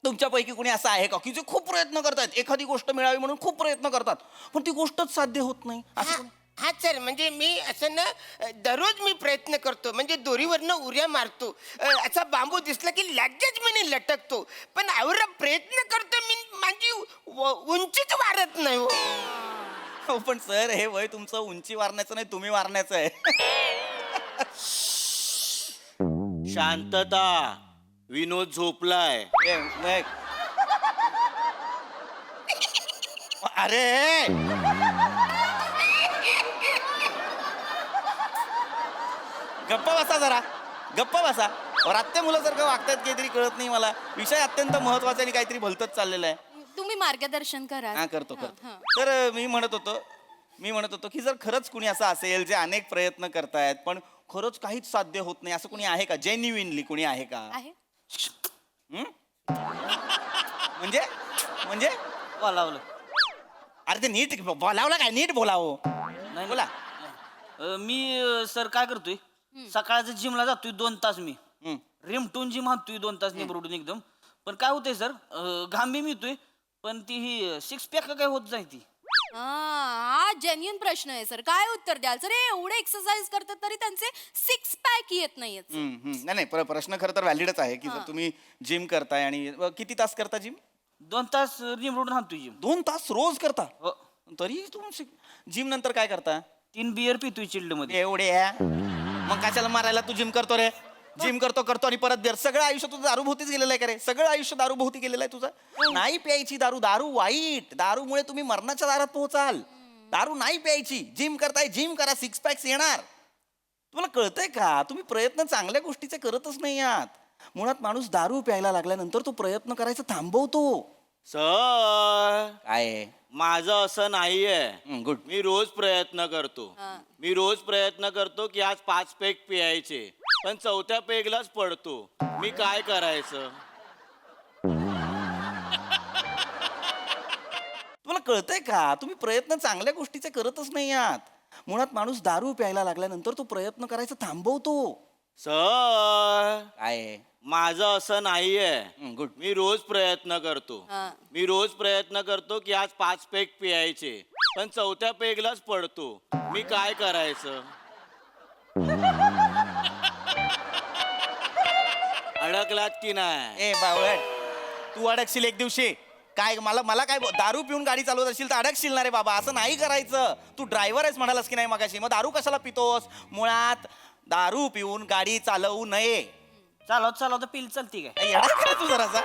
तुमच्यापैकी कोणी असं आहे का की जे खूप प्रयत्न करतात, एखादी गोष्ट मिळावी म्हणून खूप प्रयत्न करतात, पण ती गोष्टच साध्य होत नाही? असं कोणी? हा सर, म्हणजे मी असं ना दररोज मी प्रयत्न करतो, म्हणजे दोरीवरनं उड्या मारतो, असा बांबू दिसला की लगेच मी लटकतो, पण एवढा प्रयत्न करतो मी, माझी उंचीच वाढत नाही. हो पण सर, हे वय तुमचं उंची वारण्याचं नाही, तुम्ही वारण्याचं आहे. शांतता. विनोद झोपलाय. अरे गप्पा बसा जरा, गप्पा बसा. रात्या मुलासारखं वागतायत, काहीतरी कळत नाही मला. विषय अत्यंत महत्वाचा आणि काहीतरी भलतच चाललेलं आहे. तुम्ही मार्गदर्शन करा. हा करतो. तर मी म्हणत होतो की जर खरंच कुणी असं असेल जे अनेक प्रयत्न करतायत पण खरंच काहीच साध्य होत नाही, असं कुणी आहे का? जेन्युइनली कुणी आहे का? आहे. म्हणजे बोलावलं. अरे ते नीट बोलावलं काय? नीट बोलावं. नाही बोला. मी सर काय करतोय, सकाळचं जिमला जातोय 2 तास. मी हम्म. रिमटून जिम हाणतोय 2 तास निबरुडून एकदम. पण काय होतंय सर घाम बी मिळतोय पण ती ही सिक्स पॅक काय होत नाही ती हा जेन्युन प्रश्न आहे सर. काय उत्तर द्याल सर? एवढे एक्सरसाइज करतात तरी त्यांचे 6 पॅक येत नाहीयेत. नाही नाही प्रश्न खरं तर व्हॅलिडच आहे की जर तुम्ही जिम करताय आणि किती तास करता जिम? 2 तास निवडून आणतोय जिम. 2 तास रोज करता? हो. तरी तुम्ही जिम नंतर काय करता? 3 बियर पितोय चिल्ड मध्ये. एवढे मग कशाला मारायला तू जिम करतो रे? जिम करतो आणि परत बिअर. सगळं आयुष्य तुझं दारूभोवतीच गेलेलं आहे का रे? सगळं आयुष्य दारूभोवती गेलेलं आहे तुझं? नाही प्यायची दारू. दारू वाईट. दारूमुळे तुम्ही मरणाच्या दारात पोहोचाल. दारू नाही प्यायची. जिम करताय, जिम करा, 6 पॅक्स येणार. तुम्हाला कळतंय का? तुम्ही प्रयत्न चांगल्या गोष्टीचे करतच नाही आहात. मुळात माणूस दारू प्यायला लागल्यानंतर तो प्रयत्न करायचा थांबवतो. सर काय? माझं असं नाहीये. गुड. मी रोज प्रयत्न करतो. मी रोज प्रयत्न करतो की आज 5 पेग पियायचे, पण 4थ्या पेगलाच पडतो. मी काय करायचं? तुम्हाला कळतंय का? तुम्ही प्रयत्न चांगल्या गोष्टीचे करतच नाही आहात. मुळात माणूस दारू प्यायला लागल्यानंतर तो प्रयत्न करायचा थांबवतो. सर काय? माझं असं नाहीये. गुड. मी रोज प्रयत्न करतो. मी रोज प्रयत्न करतो की आज 5 पेग पियायचे, पण 4थ्या पेगलाच पडतो. मी काय करायचं? अडकलात की नाही? ए बावळट, तू अडकशील एक दिवशी. काय मला काय दारू पिऊन गाडी चालवत असेल तर अडकशील ना रे बाबा. असं नाही करायचं. तू ड्रायव्हर आहेस म्हणालास की नाही मगाशी. मग दारू कशाला पितोस? मुळात दारू पिऊन गाडी चालवू नये. चालवत पिल चलती काय? येडा काय तू जरासा?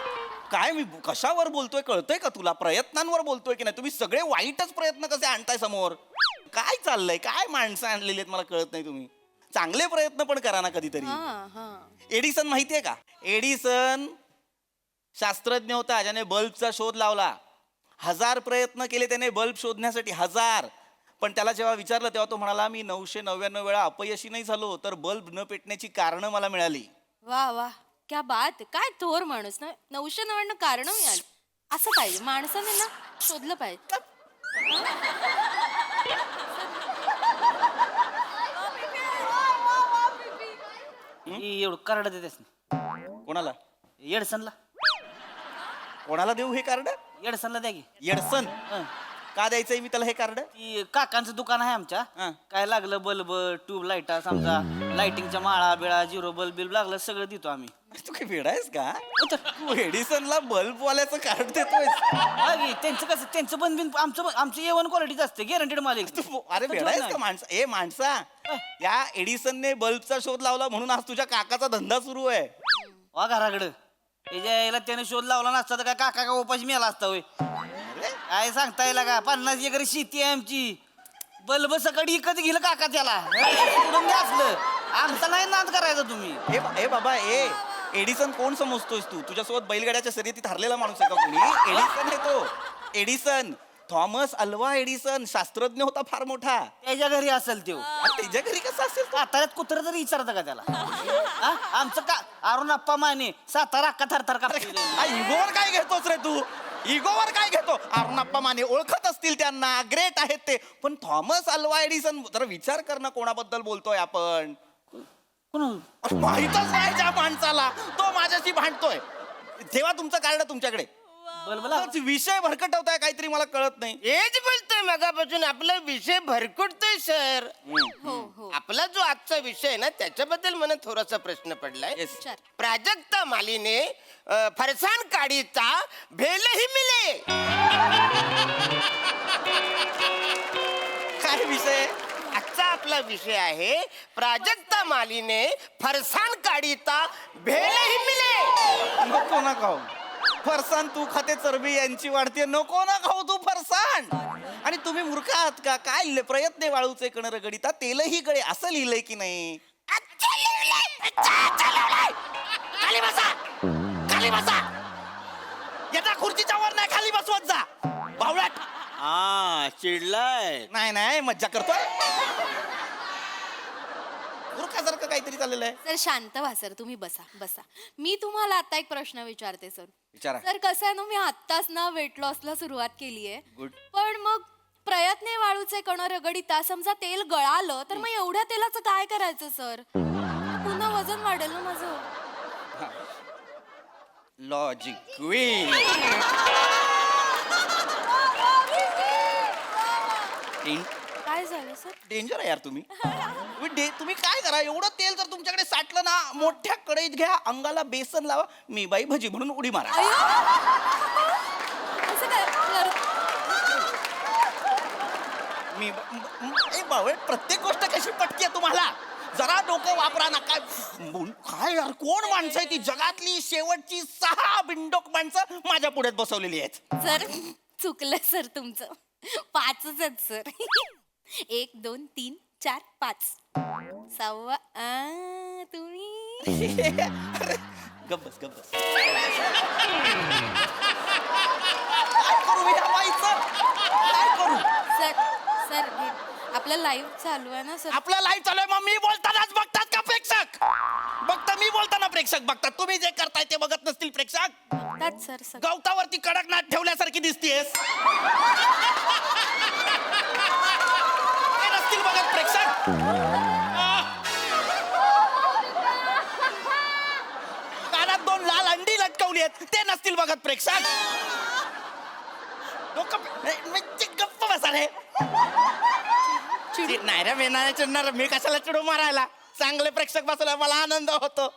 काय मी कशावर बोलतोय कळतंय का तुला? प्रयत्नांवर बोलतोय की नाही? तुम्ही सगळे वाईटच प्रयत्न कसे आणताय समोर? काय चाललंय? काय माणसं आणलेली आहेत मला कळत नाही. तुम्ही चांगले प्रयत्न पण करा ना कधीतरी. एडिसन माहितीये का? एडिसन शास्त्रज्ञ होता ज्याने बल्बचा शोध लावला. 1000 प्रयत्न केले त्याने बल्ब शोधण्यासाठी. 1000. पण त्याला जेव्हा विचारलं तेव्हा तो म्हणाला मी 999 वेळा अपयशी नाही झालो, तर बल्ब न पेटण्याची कारणं मला मिळाली. वा वा क्या बात. काय थोर माणूस ना. 999 कारण मिळाली. असं पाहिजे माणसाने ना शोधलं पाहिजे. एवढं कार्ड देतेस कोणाला? येडसनला. कोणाला देऊ हे कार्ड? येडसनला द्या की. येडसन का द्यायचंय मी त्याला हे कार्ड? ती काकांचं दुकान आहे आमच्या. काय लागलं बल्ब ट्यूब लाईटा समजा लाइटिंगच्या माळा बिळा 0 बल्ब बिल्ब लागलं सगळं देतो आम्ही. तू काही वेडायस का? तू एडिसनला बल्ब वाल्याचं कार्ड देतोय? त्यांचं कसं त्यांचं पण बिन आमचं A1 क्वालिटीच असते गॅरंटेड मालिक. अरे वेडायस का माणसा? माणसा, या एडिसनने बल्बचा शोध लावला म्हणून आज तुझ्या काकाचा धंदा सुरू आहे. वा घराकडं याला त्याने शोध लावला नसता तर काय काका का उपाशी मिळाला असता होय? काय सांगता येईल का? 50 एकर शेती आहे आमची. बल्ब सकाळी इकत गेलं काका त्याला. असलं आमचा नाही नाद करायचा तुम्ही. ए बाबा एडिसन कोण समजतोयस तू? तुझ्यासोबत बैलगाड्याच्या शर्यतीत हरलेला माणूस आहे का कोणी? एडिसन आहे तो. एडिसन थॉमस अल्वा एडिसन शास्त्रज्ञ होता फार मोठा. त्याच्या घरी असेल तो. त्याच्या घरी कसं असेल? साताऱ्यात कुत्र तरी विचारतं का त्याला? आमचं का अरुण अप्पा माने सातारा अक्का थरथर का? इगोवर काय घेतोस रे तू? इगोवर काय घेतो? अरुणप्पा माने ओळखत असतील त्यांना, ग्रेट आहेत ते. पण थॉमस अल्वा एडिसन जरा विचार कर ना कोणाबद्दल बोलतोय आपण. माहितच नाही त्या माणसाला. तो माझ्याशी भांडतोय. ठेवा तुमचं कार्ड तुमच्याकडे. विषय भरकटवताय काहीतरी मला कळत नाही. हेच बोलतोय मगापासून. आपला विषय भरकटतोय सर. आपला जो आजचा विषय आहे ना त्याच्याबद्दल मला थोडासा प्रश्न पडलाय. प्राजक्ता मालीने फरसान काढीचा भेलही मिले. काय विषय? आजचा आपला विषय आहे प्राजक्ता मालीने फरसान काढीचा भेलही मिले. नको ना खाऊ फरसाण. तू खाते चरबी यांची वाढते. नको ना खाऊ तू फरसाण. आणि तुम्ही मूर्ख आहात का? काय प्रयत्न वाळूचे कण रगडिता तेलही गळे असं लिहिलंय की नाही? खाली बसा, खाली बसा. येता खुर्चीच्या वर नाही खाली बसवत जा बावळट. चिडलाय? नाही मज्जा करतोय. मूर्खासारखं काहीतरी चाललेलं आहे. सर शांत व्हा सर. तुम्ही बसा. मी तुम्हाला आता एक प्रश्न विचारते सर. विचारा. सर कसं आहे ना मी आत्ताच ना वेट लॉसला सुरुवात केली आहे. गुड. पण मग प्रयत्न वाळूचे कण रगडिता समजा तेल गळालं तर मग एवढ्या तेलाचं काय करायचं सर? पुन्हा वजन वाढेल ना माझं. Logic queen. काय झालं सर? डेंजर आहे यार तुम्ही. तुम्ही काय करा, एवढं तेल जर तुमच्याकडे साठलं ना, मोठ्या कढईत घ्या, अंगाला बेसन लावा, मी बाई भजी म्हणून उडी मारा. असं काय मी बावळे, प्रत्येक गोष्ट कशी पटते तुम्हाला? जरा डोकं वापरा ना. काय यार, कोण माणसं आहे ती? जगातली शेवटची 6 बिंडोक माणसं माझ्या पुढ्यात बसवलेली आहेत. सर चुकलं सर तुमचं. 5च आहेत सर. 1 2 3 4 5. सव्वा तुम्ही गब्बस गब्बस. काय करू मी ह्या बाईचं? काय करू? सर सर आपलं लाईव्ह चालू आहे ना सर. आपला लाईव्ह चालू आहे, मग मी बोलतानाच बघतात का प्रेक्षक? बघता मी बोलताना प्रेक्षक बघतात. तुम्ही जे करताय ते बघत नसतील प्रेक्षक. बघतात सर सर. गवतावरती कडकनाथ ठेवल्यासारखी दिसतेस. ते नसतील बघत प्रेक्षक. कानात 2 लाल अंडी लटकवली आहेत, ते नसतील बघत प्रेक्षक. गप्प बसा रे. नाही रे, मी चिडणार. मी कशाला चिडू मारायला? चांगले प्रेक्षक बसले, मला आनंद होतो.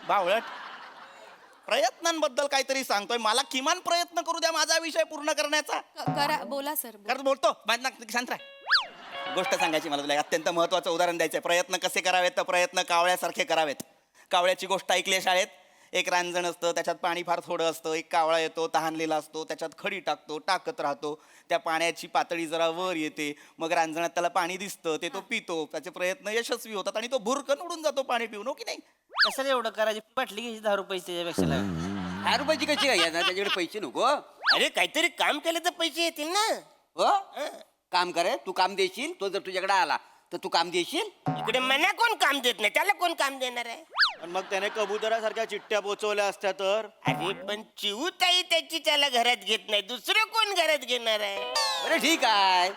बावळट, प्रयत्नांबद्दल काहीतरी सांगतोय. मला किमान प्रयत्न करू द्या माझा विषय पूर्ण करण्याचा. करा बोला सर. कारण बोलतो शांत राह. गोष्ट सांगायची मला तुला. अत्यंत महत्वाचं उदाहरण द्यायचंय. प्रयत्न कसे करावेत तर प्रयत्न कावळ्यासारखे करावेत. कावळ्याची गोष्ट ऐकली शाळेत. एक रांजण असतं, त्याच्यात पाणी फार थोडं असतं. एक कावळा येतो, तहानलेला असतो, त्याच्यात खडी टाकतो, टाकत राहतो. त्या पाण्याची पातळी जरा वर येते, मग रांजणात त्याला पाणी दिसतं, ते तो पितो. त्याचे प्रयत्न यशस्वी होतात आणि तो भुरकन उडून जातो पाणी पिऊन. हो की नाही? कशाला एवढं करायची? बाटली घ्यायची 10 रुपयाची त्याच्यापेक्षा. 10 रुपयाची कशी काय येणार? त्याच्याकडे पैसे नको. अरे काहीतरी काम केलं तर पैसे येतील ना. हो काम करे, तू काम देशील. तो जर तुझ्याकडे आला तर तू काम देशील. इकडे मना कोण काम देत नाही, त्याला कोण काम देणार आहे? आणि मग त्याने कबुतरासारख्या चिठ्ठ्या पोचवल्या असत्या तर. अरे पण चिवताई त्याची त्याला घरात घेत नाही, दुसरं कोण घरात घेणार आहे? बरं ठीक आहे,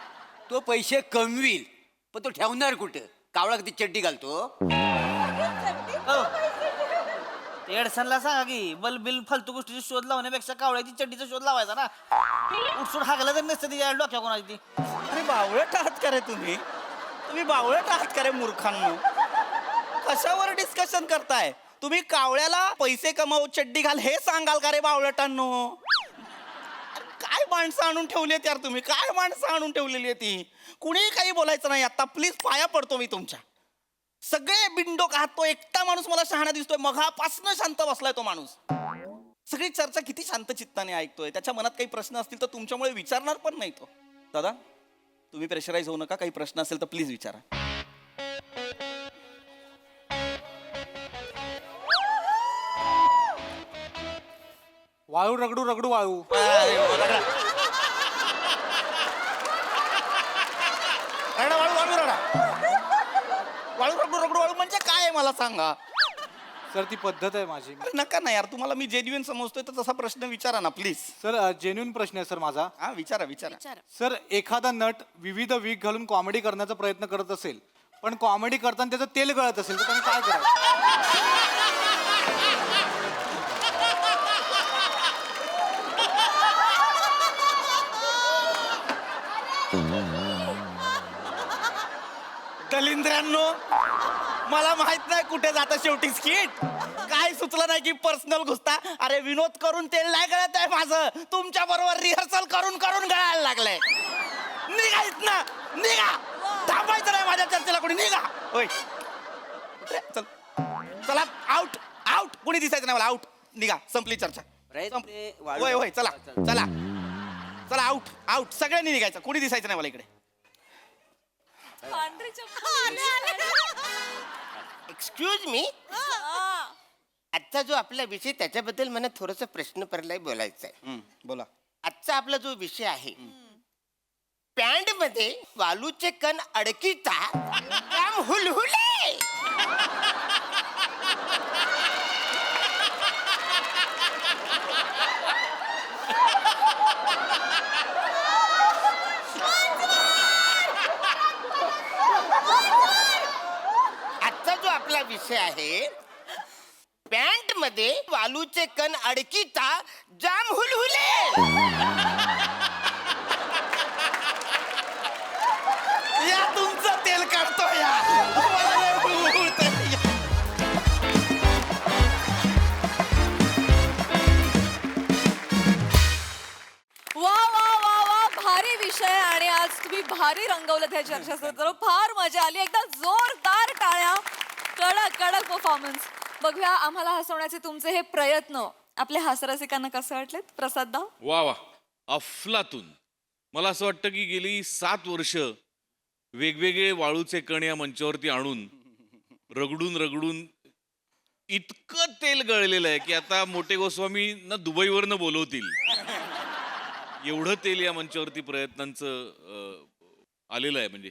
तो पैसे कमवील, पण तो ठेवणार कुठं? कावळा किती चड्डी घालतो. एडसनला सांगा की बिल फालतू गोष्टीचा शोध लावण्यापेक्षा कावळ्याची चड्डीचा शोध लावायचा ना. उठसूट हागला तर नसतं तिच्या डोक्या कोणाची ती. अरे बावळट आहात का रे तुम्ही? तुम्ही बावळट आहात का रे मूर्खांनो? कशावर डिस्कशन करताय तुम्ही? कावळ्याला पैसे कमाव, चड्डी घाल हे सांगाल का रे बावळटांनो? काय माणसं आणून ठेवली आहेत यार तुम्ही? काय माणसं आणून ठेवलेली आहे ती? कुणी काही बोलायचं नाही आता प्लीज. पाया पडतो मी तुमच्या. सगळे बिंडोक आहात. तो एकटा माणूस मला शहाणा दिसतोय. मघापासनं शांत बसलाय तो माणूस. सगळी चर्चा किती शांत चित्ताने ऐकतोय. त्याच्या मनात काही प्रश्न असतील तर तुमच्यामुळे विचारणार पण नाही तो. दादा तुम्ही प्रेशराईज होऊ नका. काही प्रश्न असेल तर प्लीज विचारा. वाळू रगडू रगडू वाळू. वाळू रगडू रगडू वाळू म्हणजे काय आहे मला सांगा. सर ती पद्धत आहे माझी. नका ना यार, तुम्हाला मी जेन्युइन समजतोय तर तसा प्रश्न विचारा ना प्लीज. सर जेन्युइन प्रश्न आहे सर माझा. हा विचारा विचारा. सर एखादा नट विविध वीक घालून कॉमेडी करण्याचा प्रयत्न करत असेल, पण कॉमेडी करताना त्याचं तेल गळत असेल तर त्यांनी काय करायचं? दलिंद्रांनो मला माहित नाही कुठे जातं शेवटी स्किट. काय सुचलं नाही की पर्सनल घुसता. अरे विनोद करून तेल नाही गळत आहे माझं. तुमच्या बरोबर रिहर्सल करून करून गळायला लागलंय. निघा इथनं, निघा. थांबायचं नाही माझ्या चर्चेला कोणी. निघा. होय चल चला आउट आउट. कोणी दिसायचं नाही मला. आउट. निघा. संपली चर्चा. होय होय चला चला चला आउट आउट. सगळ्यांनी निघायचं. कोणी दिसायचं नाही मला इकडे. एक्सक्यूज मी, आजचा जो आपला विषय त्याच्याबद्दल मला थोडस प्रश्न पडलाय, बोलायचं आहे. बोला. आजचा आपला जो विषय आहे, पॅन्ट मध्ये वालूचे कण अडकिता काम हुलहुले. आजचा जो आपला विषय आहे, पॅन्ट मध्ये वालूचे कण अडकिता जाम हुलहुले. या तुमचं तेल काढतो या मला लय हुळहुळतंय. वा वा वा वा भारी विषय आणि आज तुम्ही भारी रंगवलं त्या चर्चासत्र. फार मजा आली. एकदा जोरदार टाळ्या. कडक कडक परफॉर्मन्स. बघूया आम्हाला हसवण्याचे तुमचे हे प्रयत्न आपल्या हास्यरसिकांना कसं वाटलेत. प्रसाद दा. वा वा अफलातून. मला असं वाटतं की गेली 7 वर्ष वेगवेगळे वाळूचे कण या मंचावरती आणून रगडून रगडून इतकं तेल गळलेलं आहे की आता मोठे गोस्वामी ना दुबईवरनं बोलवतील एवढं तेल या मंचावरती प्रयत्नांचं आलेलं आहे. म्हणजे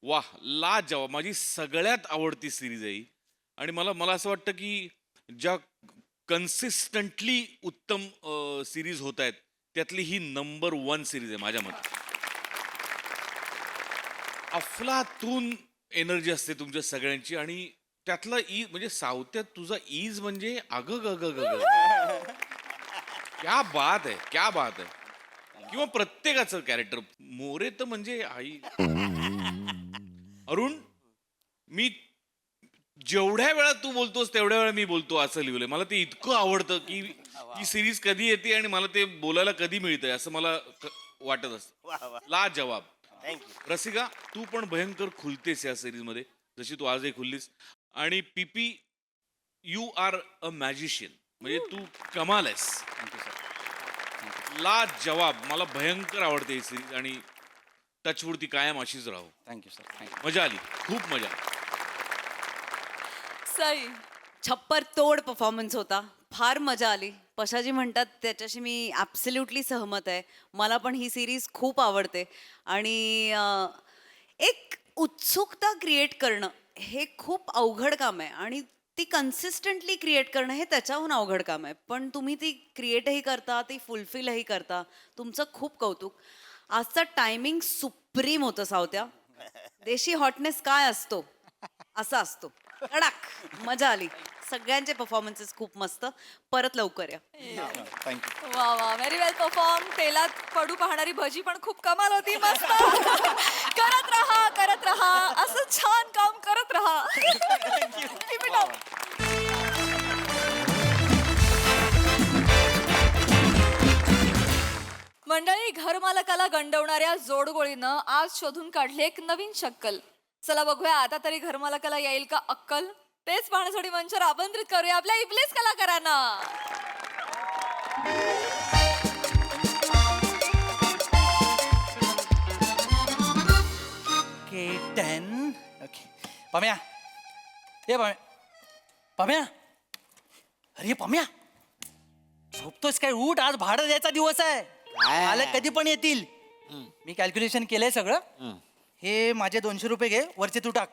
वा ला जवाब. माझी सगळ्यात आवडती सिरीज आहे ही. आणि मला असं वाटतं की ज्या कन्सिस्टंटली उत्तम सिरीज होत आहेत त्यातली ही नंबर 1 सिरीज आहे माझ्या मते. अफलातून एनर्जी असते तुमच्या सगळ्यांची आणि त्यातला म्हणजे सावत्यात तुझा ईज म्हणजे अग ग ग ग ग. क्या बात आहे, क्या बात आहे. किंवा प्रत्येकाचं कॅरेक्टर. मोरे तर म्हणजे आई. अरुण, मी जेवढ्या वेळा तू बोलतोस तेवढ्या वेळा मी बोलतो असं लिहिलंय. मला ते इतकं आवडतं की ती सिरीज कधी येते आणि मला ते बोलायला कधी मिळतंय असं मला वाटत असतं. ला जवाब. रसिका, तू पण भयंकर खुलतेस या सिरीज मध्ये जशी तू आजही खुललीस. आणि पीपी, यू आर अ मॅजिशियन. म्हणजे तू कमाल आहेस. ला जवाब. मला भयंकर आवडते ही सिरीज आणि टचवरती कायम अशीच राहू. Thank you sir. मजा आली, खूप मजा. सई. छप्पर तोड परफॉर्मन्स होता. फार मजा आली. पशाजी म्हणतात त्याच्याशी मी ॲब्सल्युटली सहमत आहे. मला पण ही सिरीज खूप आवडते आणि एक उत्सुकता क्रिएट करणं हे खूप अवघड काम आहे आणि ती कन्सिस्टंटली क्रिएट करणं हे त्याच्याहून अवघड काम आहे. पण तुम्ही ती क्रिएटही करता, ती फुलफिलही करता. तुमचं खूप कौतुक. आजचा टायमिंग सुप्रीम होतं सावत्या. देशी हॉटनेस काय असतो असा असतो. कडक. मजा आली. सगळ्यांचे परफॉर्मन्सेस खूप मस्त. परत लवकर या. थँक्यू. वा वा व्हेरी वेल परफॉर्म. तेलात पडू पाहणारी भजी पण खूप कमाल होती. मस्त. करत राहा, करत राहा. असं छान काम करत राहा. Keep it up. मंडळी, घरमालकाला गंडवणाऱ्या जोडगोळीनं आज शोधून काढली एक नवीन शक्कल. चला बघूया आता तरी घरमालकाला येईल का अक्कल. तेच पाहण्यासाठी मंचावर आमंत्रित करूया आपल्या इब्लिस कलाकारांना. ओके. पम्या, ए पम्या, पम्या, अरे पम्या, झोपतोस काय? उठ, आज भाडं द्यायचा दिवस आहे. मालक कधी पण येतील. मी कॅल्क्युलेशन केलंय सगळं. हे माझे 200 रुपये घे, वरचे तू टाक.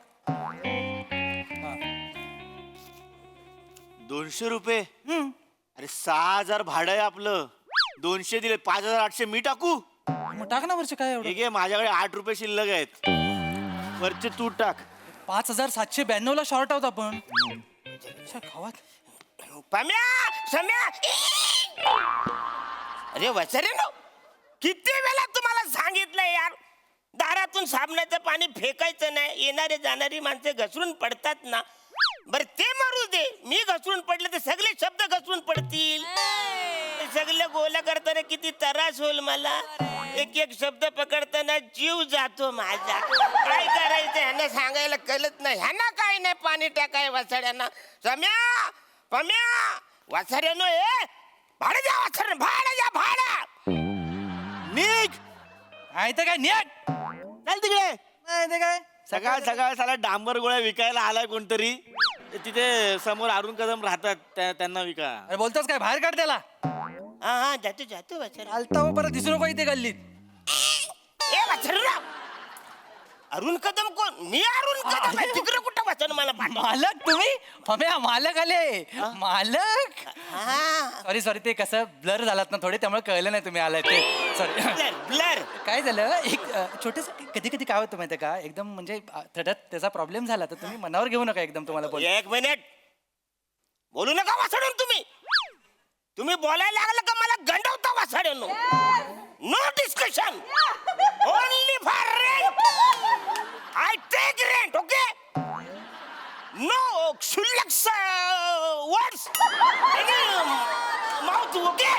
200 रुपये? अरे 6,000 भाडं आहे आपलं. 200 दिले, 5,800 मी टाकू? मग टाक ना वरचे. काय एवढं? ठीक आहे, माझ्याकडे 8 रुपये शिल्लक आहेत. वरचे तू टाक. 5,792 ला शॉर्ट आहोत आपण. गावात पम्या, सम्या. अरे वसरे नो, किती वेळा तुम्हाला सांगितलं यार, दारातून साबणाचं पाणी फेकायचं नाही. येणारे जाणारी माणसं घसरून पडतात ना. बर ते मारू दे, मी घसरून पडले तर सगळे शब्द घसरून पडतील. सगळे गोला करताना किती त्रास होईल मला. एक एक शब्द पकडताना जीव जातो माझा. काय करायचं ह्यांना सांगायला कळत नाही. ह्यांना काय नाही पाणी टाकाय वासाड्यांना. सम्या, पम्या, वासाड्यानो, ए भाडं द्या, वासाड्या भाडं द्या, भाडं. निघ. आहे तर काय नेट. चल तिकडे. नाही ते काय सकाळ सकाळ साला डांबर गोळ्या विकायला आलाय कोणतरी. तिथे समोर अरुण कदम राहतात, त्यांना विका. अरे बोलतोस काय? बाहेर काढ त्याला. हा हा, जातो जातो वासर. आलता हो, परत दिसू नको इथे गल्लीत. ए वासरराव, अरुण कदम कोण? मी अरुण कदम आहे. तिकडे कुठं वाचन मला पाठव. मालक तुम्ही? पम्या, मालक आले. मालक. हा, सॉरी सॉरी, ते कसं ब्लर झालात ना थोडे, त्यामुळे कळलं नाही तुम्ही आलात ते. सॉरी. Blur blur. काय झालं, एक छोटस कधी कधी काय होतं माहितीये का, एकदम म्हणजे थोड्यात त्याचा प्रॉब्लेम झाला तर तुम्ही मनावर घेऊ नका एकदम. तुम्हाला बोल. एक मिनिट. बोलू नका वासाड्यानो तुम्ही. तुम्ही बोलायला लागला का मला गंडवता वासाड्यानो. No discussion. Only for rent. I take rent. Okay. No क्षुल्लक वर्ड्स. माउथ. ओके.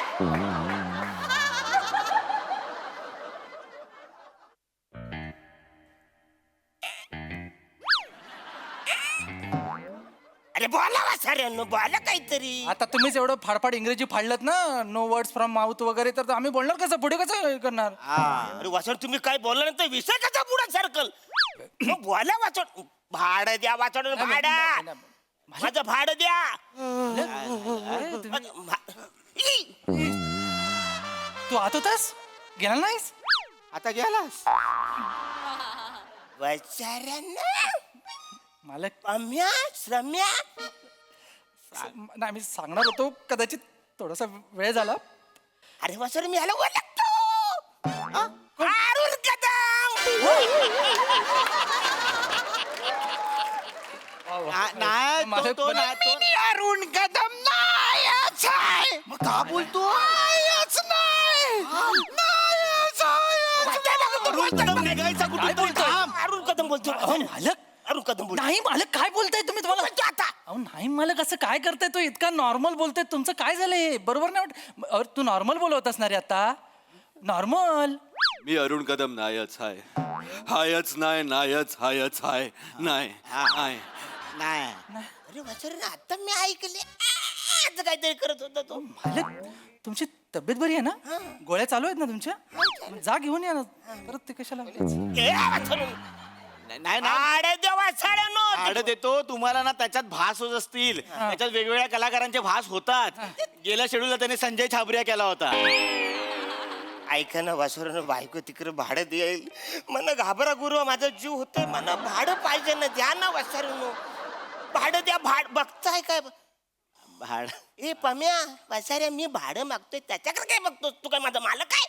अरे बोला वासाड्यानो, बोला काहीतरी. आता तुम्हीच एवढं फाडफाड इंग्रजी फाडलत ना, नो वर्ड्स फ्रॉम माउथ वगैरे, तर आम्ही बोलणार कसं, पुढे कसं करणार? अरे वाचड तुम्ही काय बोलला नाही तर विषय कसा पुढे सरकल. मग बोला वाचड. भाडं द्या वाचड. भाडं. माझं भाडं द्या. तू आत होतास, गेला नाहीस? आता गेलास. वाचाऱ्यांना मालक रम्या रम्या. नाही, मी सांगणार होतो, कदाचित थोडासा वेळ झाला. अरे वाचड मी ह्याला ओळखतो. अरुण कदम. नाही मालक, तो नाही तो. अरुण कदम नाहीच आहे. मग का बोलतो? नाहीच नाही. नाहीच आहे. अरुण कदम निघायचा कुठून तरी थांब. अरुण कदम बोलतो. मालक, अरुण कदम बोलतो. नाही मालक, काय बोलताय तुम्ही? तुम्हाला आता अहो नाही मालक, असं काय करताय? तो इतका नॉर्मल बोलतोय, तुमचं काय झालंय? बरोबर नाही वाटत? अरे तू नॉर्मल बोलवत असणार आहे आता. नॉर्मल. मी अरुण कदम नायच हाय. हायच नाही नायच हायच हाय. नाही नाही नाही. अरे वाचर आता मी ऐकले. आज काहीतरी करत होता तो. मालक, तुमची तब्येत बरी आहे ना? गोळ्या चालू आहेत ना तुमच्या? मग जा घेऊन या ना. परत ते कशाला? ए, वासरू. नाही आडे देवा साड्यानो. भाडं देतो तुम्हाला ना, त्याच्यात भास होत असतील. त्याच्यात वेगवेगळ्या कलाकारांचे भास होतात. गेल्या शेड्यूलला त्याने संजय छाबरिया केला होता. ऐका ना वासुरानं, बायको तिकडे भाडं देईल. मला घाबरा गुरु, माझा जीव होतोय. मला भाडं पाहिजे ना, द्या ना वासुरानो. भाडं द्या. बघताय काय भाड ए पम्या वासाऱ्या, मी भाडं मागतोय, त्याच्याकडे काय बघतोस तू? काय माझा मालक काय?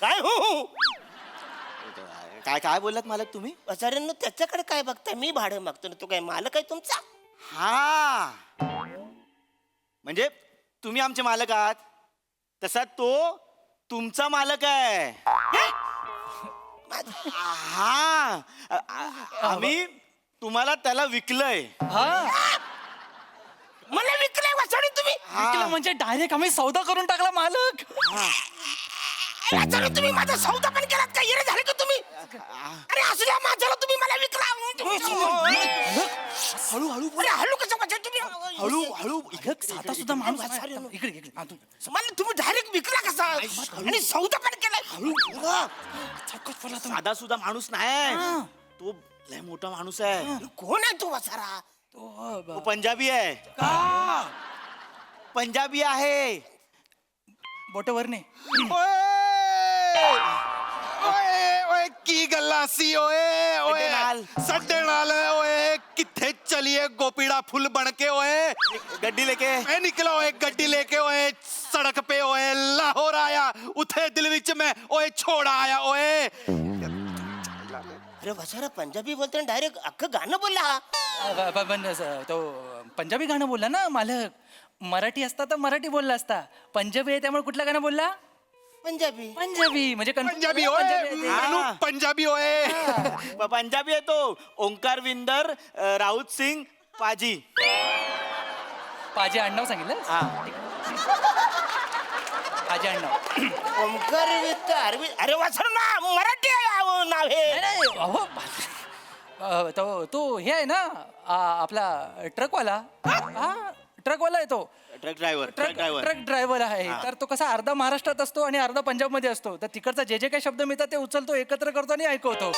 काय हो काय काय बोललात मालक तुम्ही? वासाऱ्यांनो, त्याच्याकडे काय बघताय? मी भाडं मागतो ना, तू काय मालक आहे तुमचा? हा, म्हणजे तुम्ही आमचे मालक आहात, तसा तो तुमचा मालक आहे. हा, आम्ही तुम्हाला त्याला विकलंय. मला विकलंय वासाडी तुम्ही? विकलं म्हणजे डायरेक्ट आम्ही सौदा करून टाकला मालक. वासाडी, तुम्ही माझा सौदा पण केलात का? येणे झाले का तुम्ही? अरे असू द्या, माझ्याला तुम्ही मला विकला. हळूहळू अरे हळू कसं वाचायला तुम्ही? हळू आता सुद्धा माणूस आहे. इकडे इकडे हा, तू. मला तुम्ही डायरेक्ट विकला कसा? आणि सौदा पण केलाय? चौकट बोला तुम्ही. साधा सुद्धा माणूस नाही, तो लय मोठा माणूस आहे. कोण आहे तू वासारा? तो पंजाबी आहे. पंजाबी आहे. बोटवर ने. ਓਏ ਕੀ ਗੱਲਾਂ ਸੀ ਓਏ ਓਏ ਨਾਲ। ਸਾਡੇ ਨਾਲ ਓਏ ਕਿੱਥੇ ਚਲੀਏ ਗੋਪੀੜਾ ਫੁੱਲ ਬਣ ਕੇ ਓਏ गड्डी लेके ਮੈਂ ਨਿਕਲਾ ਓਏ ਗੱਡੀ ਲੈ ਕੇ ਓਏ ਸੜਕ पे ਓਏ ਲਾਹੌਰ ਆਇਆ ਉੱਥੇ ਦਿਲ ਵਿੱਚ ਮੈਂ ਓਏ ਛੋੜਾ ਆਇਆ ਓਏ अरे वसारा पंजाबी बोलताना डायरेक्ट अख्खं गाणं बोलला हा. पण तो पंजाबी गाणं बोलला ना मालक. मराठी असता तर मराठी बोलला असता. पंजाबी आहे त्यामुळे कुठलं गाणं बोलला? पंजाबी. पंजाबी म्हणजे पंजाबी ओए ਮੈਨੂੰ पंजाबी ओए पंजाबी आहे तो. ओंकार विंदर राऊत सिंग पाजी. पाजी आडनाव सांगितलं. पाजी आडनाव. ओमकार वित्त अरबी. अरे वसारा ना मराठी आहे नाव हे. नाही, अहो तो तो हे आहे ना आपला ट्रकवाला. हा, ट्रकवाला आहे तो. ट्रक ड्रायव्हर ट्रक ड्रायव्हर आहे. तर तो कसा अर्धा महाराष्ट्रात असतो आणि अर्धा पंजाब मध्ये असतो. तर तिकडचा जे जे काही शब्द मिळतात ते उचलतो, एकत्र करतो आणि ऐकवतो.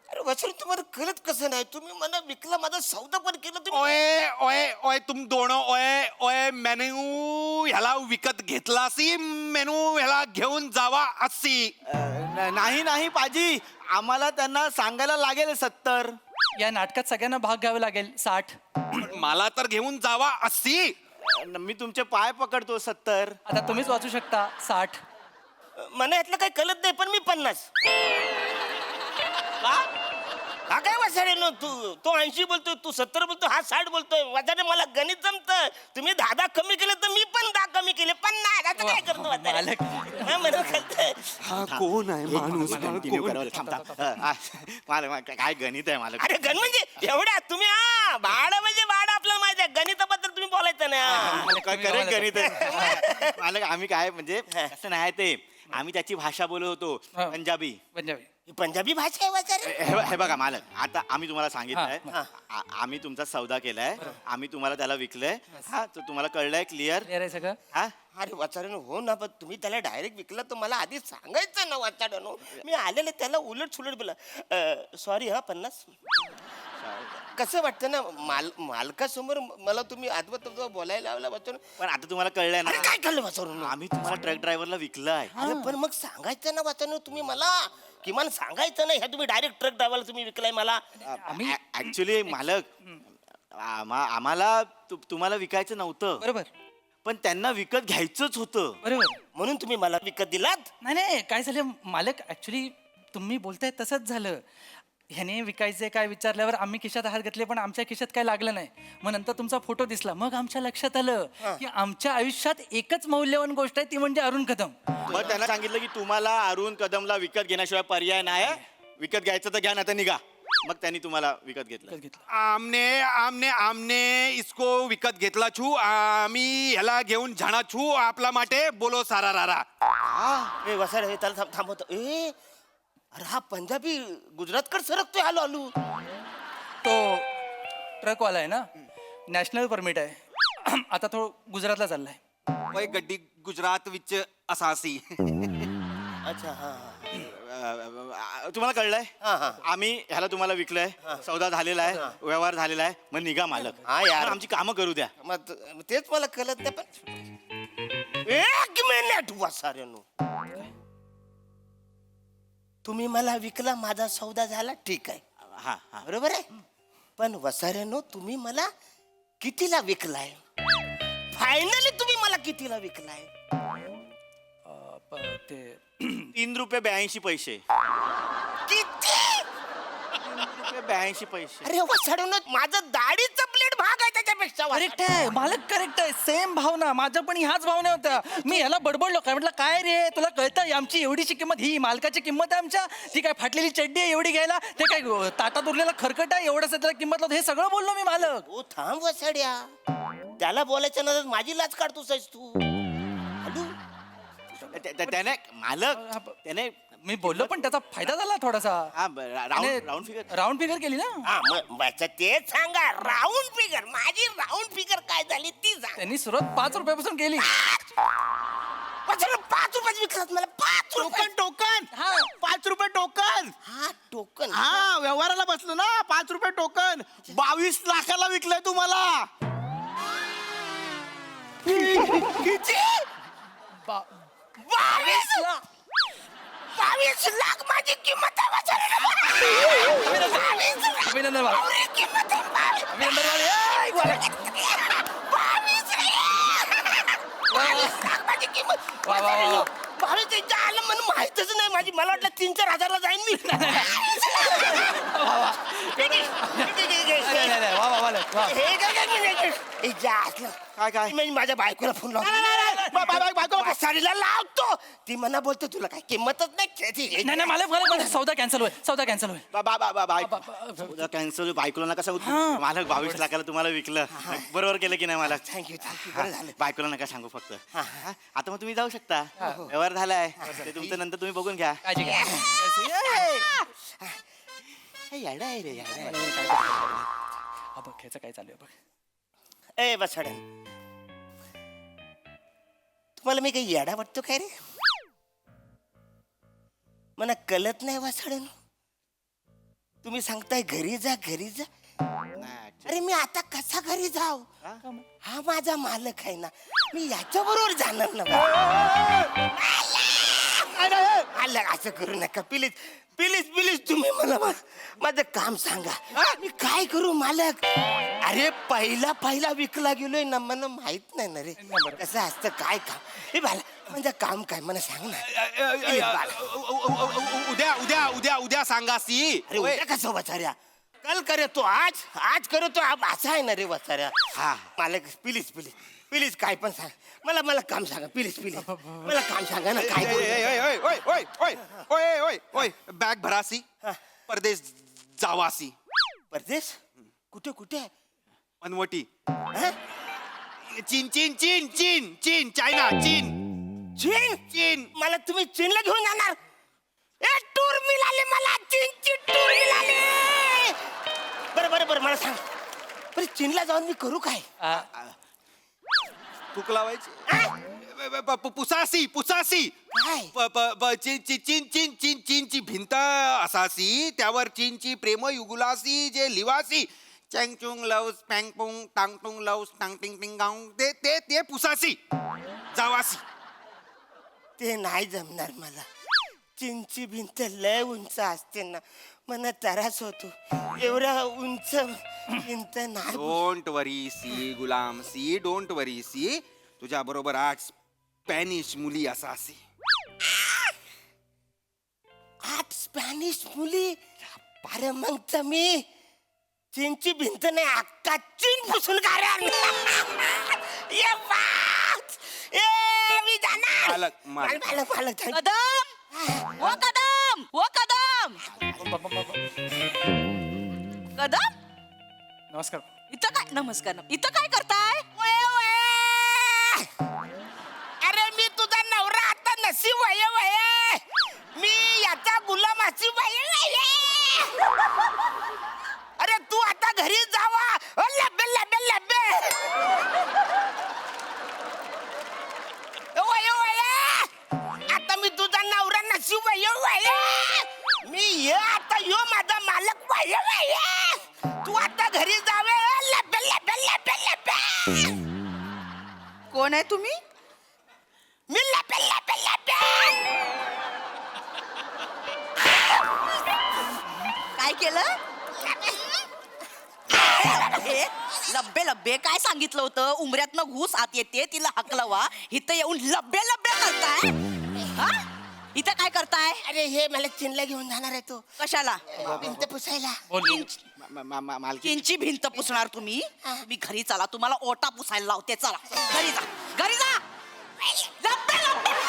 अरे वसारा, तुम्हाला कळत कसं नाही? तुम्ही मला विकला, माझा सौदा पण केला तुम्ही. ओए ओए ओए तुम दोन ओए ओए मेनू ह्याला विकत घेतला असी मेनू ह्याला घेऊन जावा असी नाही नाही पाजी, आम्हाला त्यांना सांगायला लागेल 70. या नाटकात सगळ्यांना भाग घ्यावा लागेल 60. मला तर घेऊन जावा असी मी तुमचे पाय पकडतो 70. आता तुम्हीच वाचू शकता 60. मला यातलं काही कळत नाही, पण मी 50. हा काय वाचाडे नो तू तो 80 बोलतोय तू 70 बोलतोय हा 60 बोलतोय वाचाडे मला गणित जमतं तुम्ही 10 कमी केले तर मी पण 10 कमी केले 50 आता काय करतो वाचाडे हा म्हणून करतोय. कोण आहे माणूस काय गणित आहे मला अरे गण म्हणजे एवढ्या तुम्ही हा भाडं म्हणजे भाडं आपल्याला माहिती आहे गणिताबद्दल तुम्ही बोलायचं ना करेक्ट गणित आहे मालक आम्ही काय म्हणजे असं नाही ते आम्ही त्याची भाषा बोलत होतो पंजाबी ही पंजाबी भाषा आहे वाचाडे हे बघा मालक आता आम्ही तुम्हाला सांगितलंय आम्ही तुमचा सौदा केलाय आम्ही तुम्हाला त्याला विकलंय हा तर तुम्हाला कळलंय क्लिअर सगळं हा अरे वाचाड्यानो हो ना पण तुम्ही त्याला डायरेक्ट विकलं तर मला आधी सांगायचं ना वाचाड्यानो मी आलेले त्याला उलट सुलट बोला सॉरी हा 50 कसं वाटतं ना मालकासमोर मला तुम्ही आजवर बोलायला लावला वाचाडू पण आता तुम्हाला कळलंय ना काय कळलं वाचाडू आम्ही तुम्हाला ट्रक ड्रायव्हरला विकलंय अरे पण मग सांगायचं ना वाचाडू तुम्ही मला किमान सांगायचं नाही ह्या तुम्ही डायरेक्ट ट्रक ड्रायव्हरला तुम्ही विकलाय मला ऍक्च्युली मालक आम्हाला तुम्हाला विकायचं नव्हतं बरोबर पण त्यांना विकत घ्यायचंच होतं बरोबर म्हणून तुम्ही मला विकत दिलात नाही काय झालं मालक ऍक्च्युली तुम्ही बोलताय तसंच झालं ह्याने विकायचे काय विचारल्यावर आम्ही खिशात हात घातले पण आमच्या खिशात काय लागलं नाही मग नंतर तुमचा फोटो दिसला मग आमच्या लक्षात आलं की आमच्या आयुष्यात एकच मौल्यवान गोष्ट आहे ती म्हणजे अरुण कदम मग त्यांना सांगितलं की तुम्हाला अरुण कदमला विकत घेण्याशिवाय पर्याय नाही विकत घ्यायचं तर घ्या ना तर निघा मग त्यांनी तुम्हाला विकत घेतलं आमने इसको विकत घेतला छू आम्ही ह्याला घेऊन जाणार छू आपला माटे बोलो सारा रारा ए वसाड हे त्याला थांबवतो अरे हा पंजाबी गुजरातकडे सरकतोय आलो आलो तो ट्रकवाला आहे ना नॅशनल परमिट आहे आता तो गुजरातला चाललाय वय गड्डी गुजरात विच असासी अच्छा हा तुम्हाला कळलंय हा, हा. आम्ही ह्याला तुम्हाला विकलंय सौदा झालेला आहे व्यवहार झालेला आहे मग निघा मालक हा यार. आमची कामं करू द्या मग तेच मला कळत नाही पण 1 मिनिट वसाड्यानो तुम्ही मला विकला माझा सौदा झाला ठीक आहे हा हा बरोबर आहे पण वसाऱ्यानो तुम्ही मला कितीला विकलाय फायनली तुम्ही मला कितीला विकलाय ते 3.82 किती 3.82 अरे वसाड्यानो माझं दाढीचं प्लेट भाग आहे त्याच्यापेक्षा करेक्ट आहे मालक करेक्ट आहे सेम भावना माझ्या पण ह्याच भावना होत्या मी ह्याला बडबडलो काय म्हटलं काय रे तुला कळतं आमची एवढीची किंमत ही मालकाची किंमत आहे आमच्या ती काय फाटलेली चड्डी आहे एवढी घ्यायला ते काय ताटात उरलेला खरकट आहे एवढंच त्याला किंमत लावतो हे सगळं बोललो मी मालक ओ थांब वसाड्या त्याला बोलायच्या नंतर माझी लाच काढतोस तू हॅलो त्याने मालक त्याने मी बोललो पण त्याचा फायदा झाला थोडासा राऊंड फिगर राऊंड फिगर केली ना हा मग तेच सांगा राऊंड फिगर माझी राऊंड फिगर काय झाली ती सांग त्यांनी सुरुवात 5 रुपयापासून केली 5 रुपयात विकलात मला 5 रुपये टोकन 5 रुपये टोकन हा टोकन हा व्यवहाराला बसलो ना 5 रुपये टोकन 22 लाखाला विकलंय तुम्हाला किती 22 लाख माझी किंमत आहे अभिनंदन किंमत आहे माझी किंमत आलं म्हणून माहितच नाही माझी मला वाटलं 3-4 हजारला जाईन मी काय मी माझ्या बायकोला फोन लावतो साडीला लावतो ती म्हणा बोलतो तुला काय किंमतच नाही नाही मला सौदा कॅन्सल होईल कॅन्सल बायकोला नका सांगू मालक 22 लाखाला तुम्हाला विकलं बरोबर केलं की नाही मला थँक्यू बरं झालं बायकोला नका सांगू फक्त आता मग तुम्ही जाऊ शकता व्यवहार झालाय ते तुमचं नंतर तुम्ही बघून घ्या येडा आहे रे येडा बघ ह्याचं काय चालू आहे बघ ए बसाड्या तुम्हाला मी काही येडा वाटतो काय रे मला कळत नाही वासाड्यानं तुम्ही सांगताय घरी जा अरे मी आता कसा घरी जाऊ हा माझा मालक आहे ना मी याच्या बरोबर जाणार ना आलं असं करू नका प्लीज तुम्ही मला माझं काम सांगा मी काय करू मालक अरे पहिला विकला गेलोय ना मला माहित नाही ना रे कसं असतं काय काम हे म्हणजे काम काय मला सांग ना. उद्या उद्या उद्या उद्या सांगा सी. अरे उद्या कसं वचाऱ्या, कल करे तो आज, आज करो तो अब, असं आहे ना रे वचाऱ्या. हा. मालक प्लीज प्लीज प्लीज काय पण सांग मला, मला काम सांगा प्लीज प्लीज, मला काम सांगा ना काय करू? बॅग भरासी, परदेश जावासी. परदेश कुठे कुठे? मनवटी. हं? चीन चीन चीन चीन चीन चायना चीन. चीन? चीन. मला तुम्ही चीनला घेऊन जाणार? ए टूर मिळाली मला, चीनची टूर मिळाली. बरं बरं बरं मला सांग, बरं चीनला जाऊन मी करू काय? फुक लावायची. पुसासी पुसासी. काय? चीनची भिंत असासी, त्यावर चीनची प्रेम युगुलासी जे लिवासी. चँगचुंग लव्स पँगपुंग टांगटुंग लव्स टांग टिंग टिंग गांग, ते ते ते पुसासी जावासी. ते नाही जमणार मला. चीनची भिंत लय उंच असते ना, मला त्रास होतो. एवढ्या उंच भिंत नाही. डोंट वरी सी गुलाम सी, डोंट वरी सी. तुझ्या बरोबर 8 स्पॅनिश मुली असासी. 8 स्पॅनिश मुली? अरे मग तर मी चीनची भिंत नाही, अक्का चीन पुसून काढेन. ये बात! ए, मी जाणार. मालक, मालक मालक thank you. कदम ओ कदम ओ कदम कदम, नमस्कार. इथं काय नमस्कार इथं काय करताय? वय, वय. अरे मी तुझा नवरा आता नसी वय वय, मी याचा गुलाम असी वय वय. अरे तू आता घरी जावा. लब्बे लब्बे लब्बे. वय वय, आता मी तुझा नवरा नसी वय वय, मी ये आता यो माझा मालक वय वय. तू आता घरी जावे. लब्बे लब्बे लब्बे लब्बे. कोण आहे तुम्ही? मी लब्बे लब्बे लब्बे. काय केलं? हे, लब्बे लब्बे काय सांगितलं होतं? उमऱ्यातनं घुस आत येते, तिला हकलवा. इथं येऊन लब्बे लब्बे करताय? हा? इथं काय करताय? अरे हे मला चीनला घेऊन जाणार आहे तो. कशाला? भिंत पुसायला. चीनची भिंत पुसणार तुम्ही? तुम्ही घरी चला, तुम्हाला ओटा पुसायला लावते. चला घरी जा, घरी जा. लब्बे लब्बे.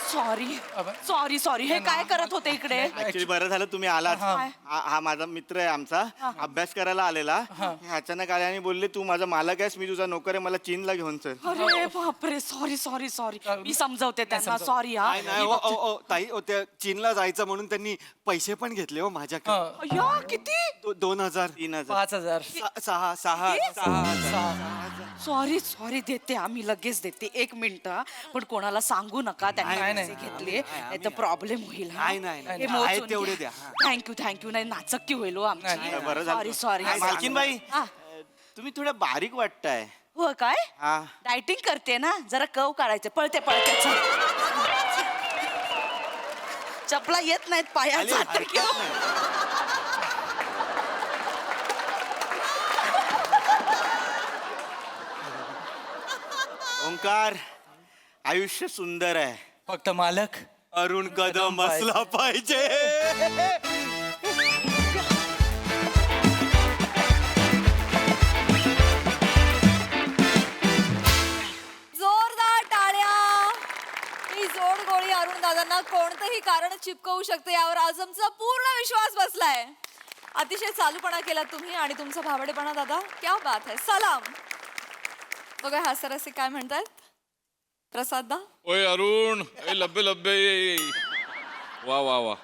सॉरी सॉरी सॉरी, हे काय करत होते इकडे? ऍक्च्युली बरं झालं तुम्ही आलात. हा माझा मित्र आहे आमचा, अभ्यास करायला आलेला. अचानक आले आणि बोलले तू माझा मालक आहेस, मी तुझा नोकर आहे, मला चीनला घेऊन चल. अरे बापरे, सॉरी सॉरी सॉरी. मी समजवते त्यांना. सॉरी हा. नाही ताई, त्या चीनला जायचं म्हणून त्यांनी पैसे पण घेतले हो माझ्याकडे. अय्या, किती? 2000 3000 5000. 6 सॉरी सॉरी, देते आम्ही लगेच देते. 1 मिनिट हा. पण कोणाला सांगू नका त्यांनी पैसे घेतले, नाही तर प्रॉब्लेम होईल. नाही, तेवढे द्या. Thank you thank you. नाही नाचक्की होईल हो आमची. बरं झालं. Sorry sorry. मालकीनबाई, तुम्ही थोड्या बारीक वाटताय. हो काय? हा. डायटिंग करते ना, जरा कव काढायचे. पळते पळते. चपला येत नाहीत पायाचा तर ओंकार, आयुष्य सुंदर आहे, फक्त मालक अरुण कदम बसला पाहिजे. जोरदार टाळ्या. ही जोडगोळी अरुण दादांना कोणतंही कारण चिपकवू शकते यावर आजमचा पूर्ण विश्वास बसलाय. अतिशय चालूपणा केला तुम्ही आणि तुमचा भावडेपणा दादा, क्या बात है. सलाम. बघा हास्यरसिक काय म्हणतात. प्रसाद दा. ओय अरुण, ए लब्बे लब्बे. वा वा वा,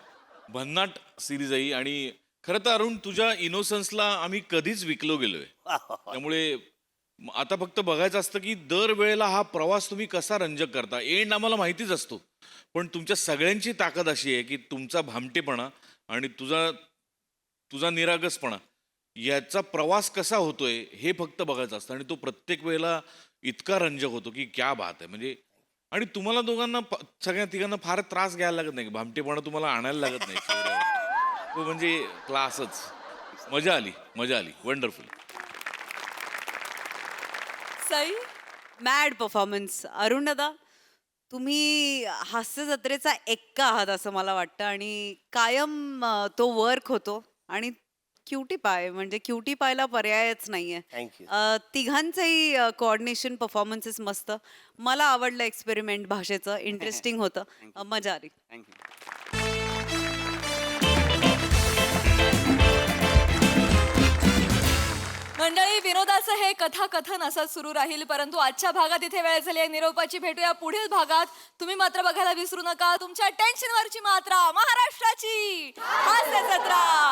भन्नाट सिरीज आहे. आणि खरं तर अरुण, तुझ्या इनोसन्सला आम्ही कधीच विकलो गेलोय. त्यामुळे आता फक्त बघायचं असतं की दर वेळेला हा प्रवास तुम्ही कसा रंजक करता. एंड आम्हाला माहितीच असतो, पण तुमच्या सगळ्यांची ताकद अशी आहे की तुमचा भामटेपणा आणि तुझा निरागसपणा याचा प्रवास कसा होतोय हे फक्त बघायचं असतं. आणि तो प्रत्येक वेळेला इतका रंजक होतो की क्या बात आहे. म्हणजे आणि तुम्हाला दोघांना सगळ्या तिघांना फार त्रास घ्यायला लागत नाही, भामटेपणा तुम्हाला आणायला लागत नाही चेहऱ्यावर. तो म्हणजे क्लासच. मजा आली, मजा आली. Wonderful. Sai, mad performance. Arun दादा, तुम्ही हास्य जत्रेचा एक्का आहात असं मला वाटतं आणि कायम तो वर्क होतो आणि क्युटी पाय म्हणजे क्युटी पायला पर्यायच नाहीये. Thank you. तिघांचंही कोऑर्डिनेशन परफॉर्मन्सेस मस्त. मला आवडलं एक्सपेरिमेंट भाषेचं, इंटरेस्टिंग होतं. मजा आली. थँक्यू. मंडळी, विनोदाचं हे कथाकथन असंच सुरू राहील, परंतु आजच्या भागात इथे वेळ झाली आहे निरोपाची. भेटूया पुढील भागात. तुम्ही मात्र बघायला विसरू नका तुमच्या टेन्शनवरची मात्रा, महाराष्ट्राची हास्य जत्रा.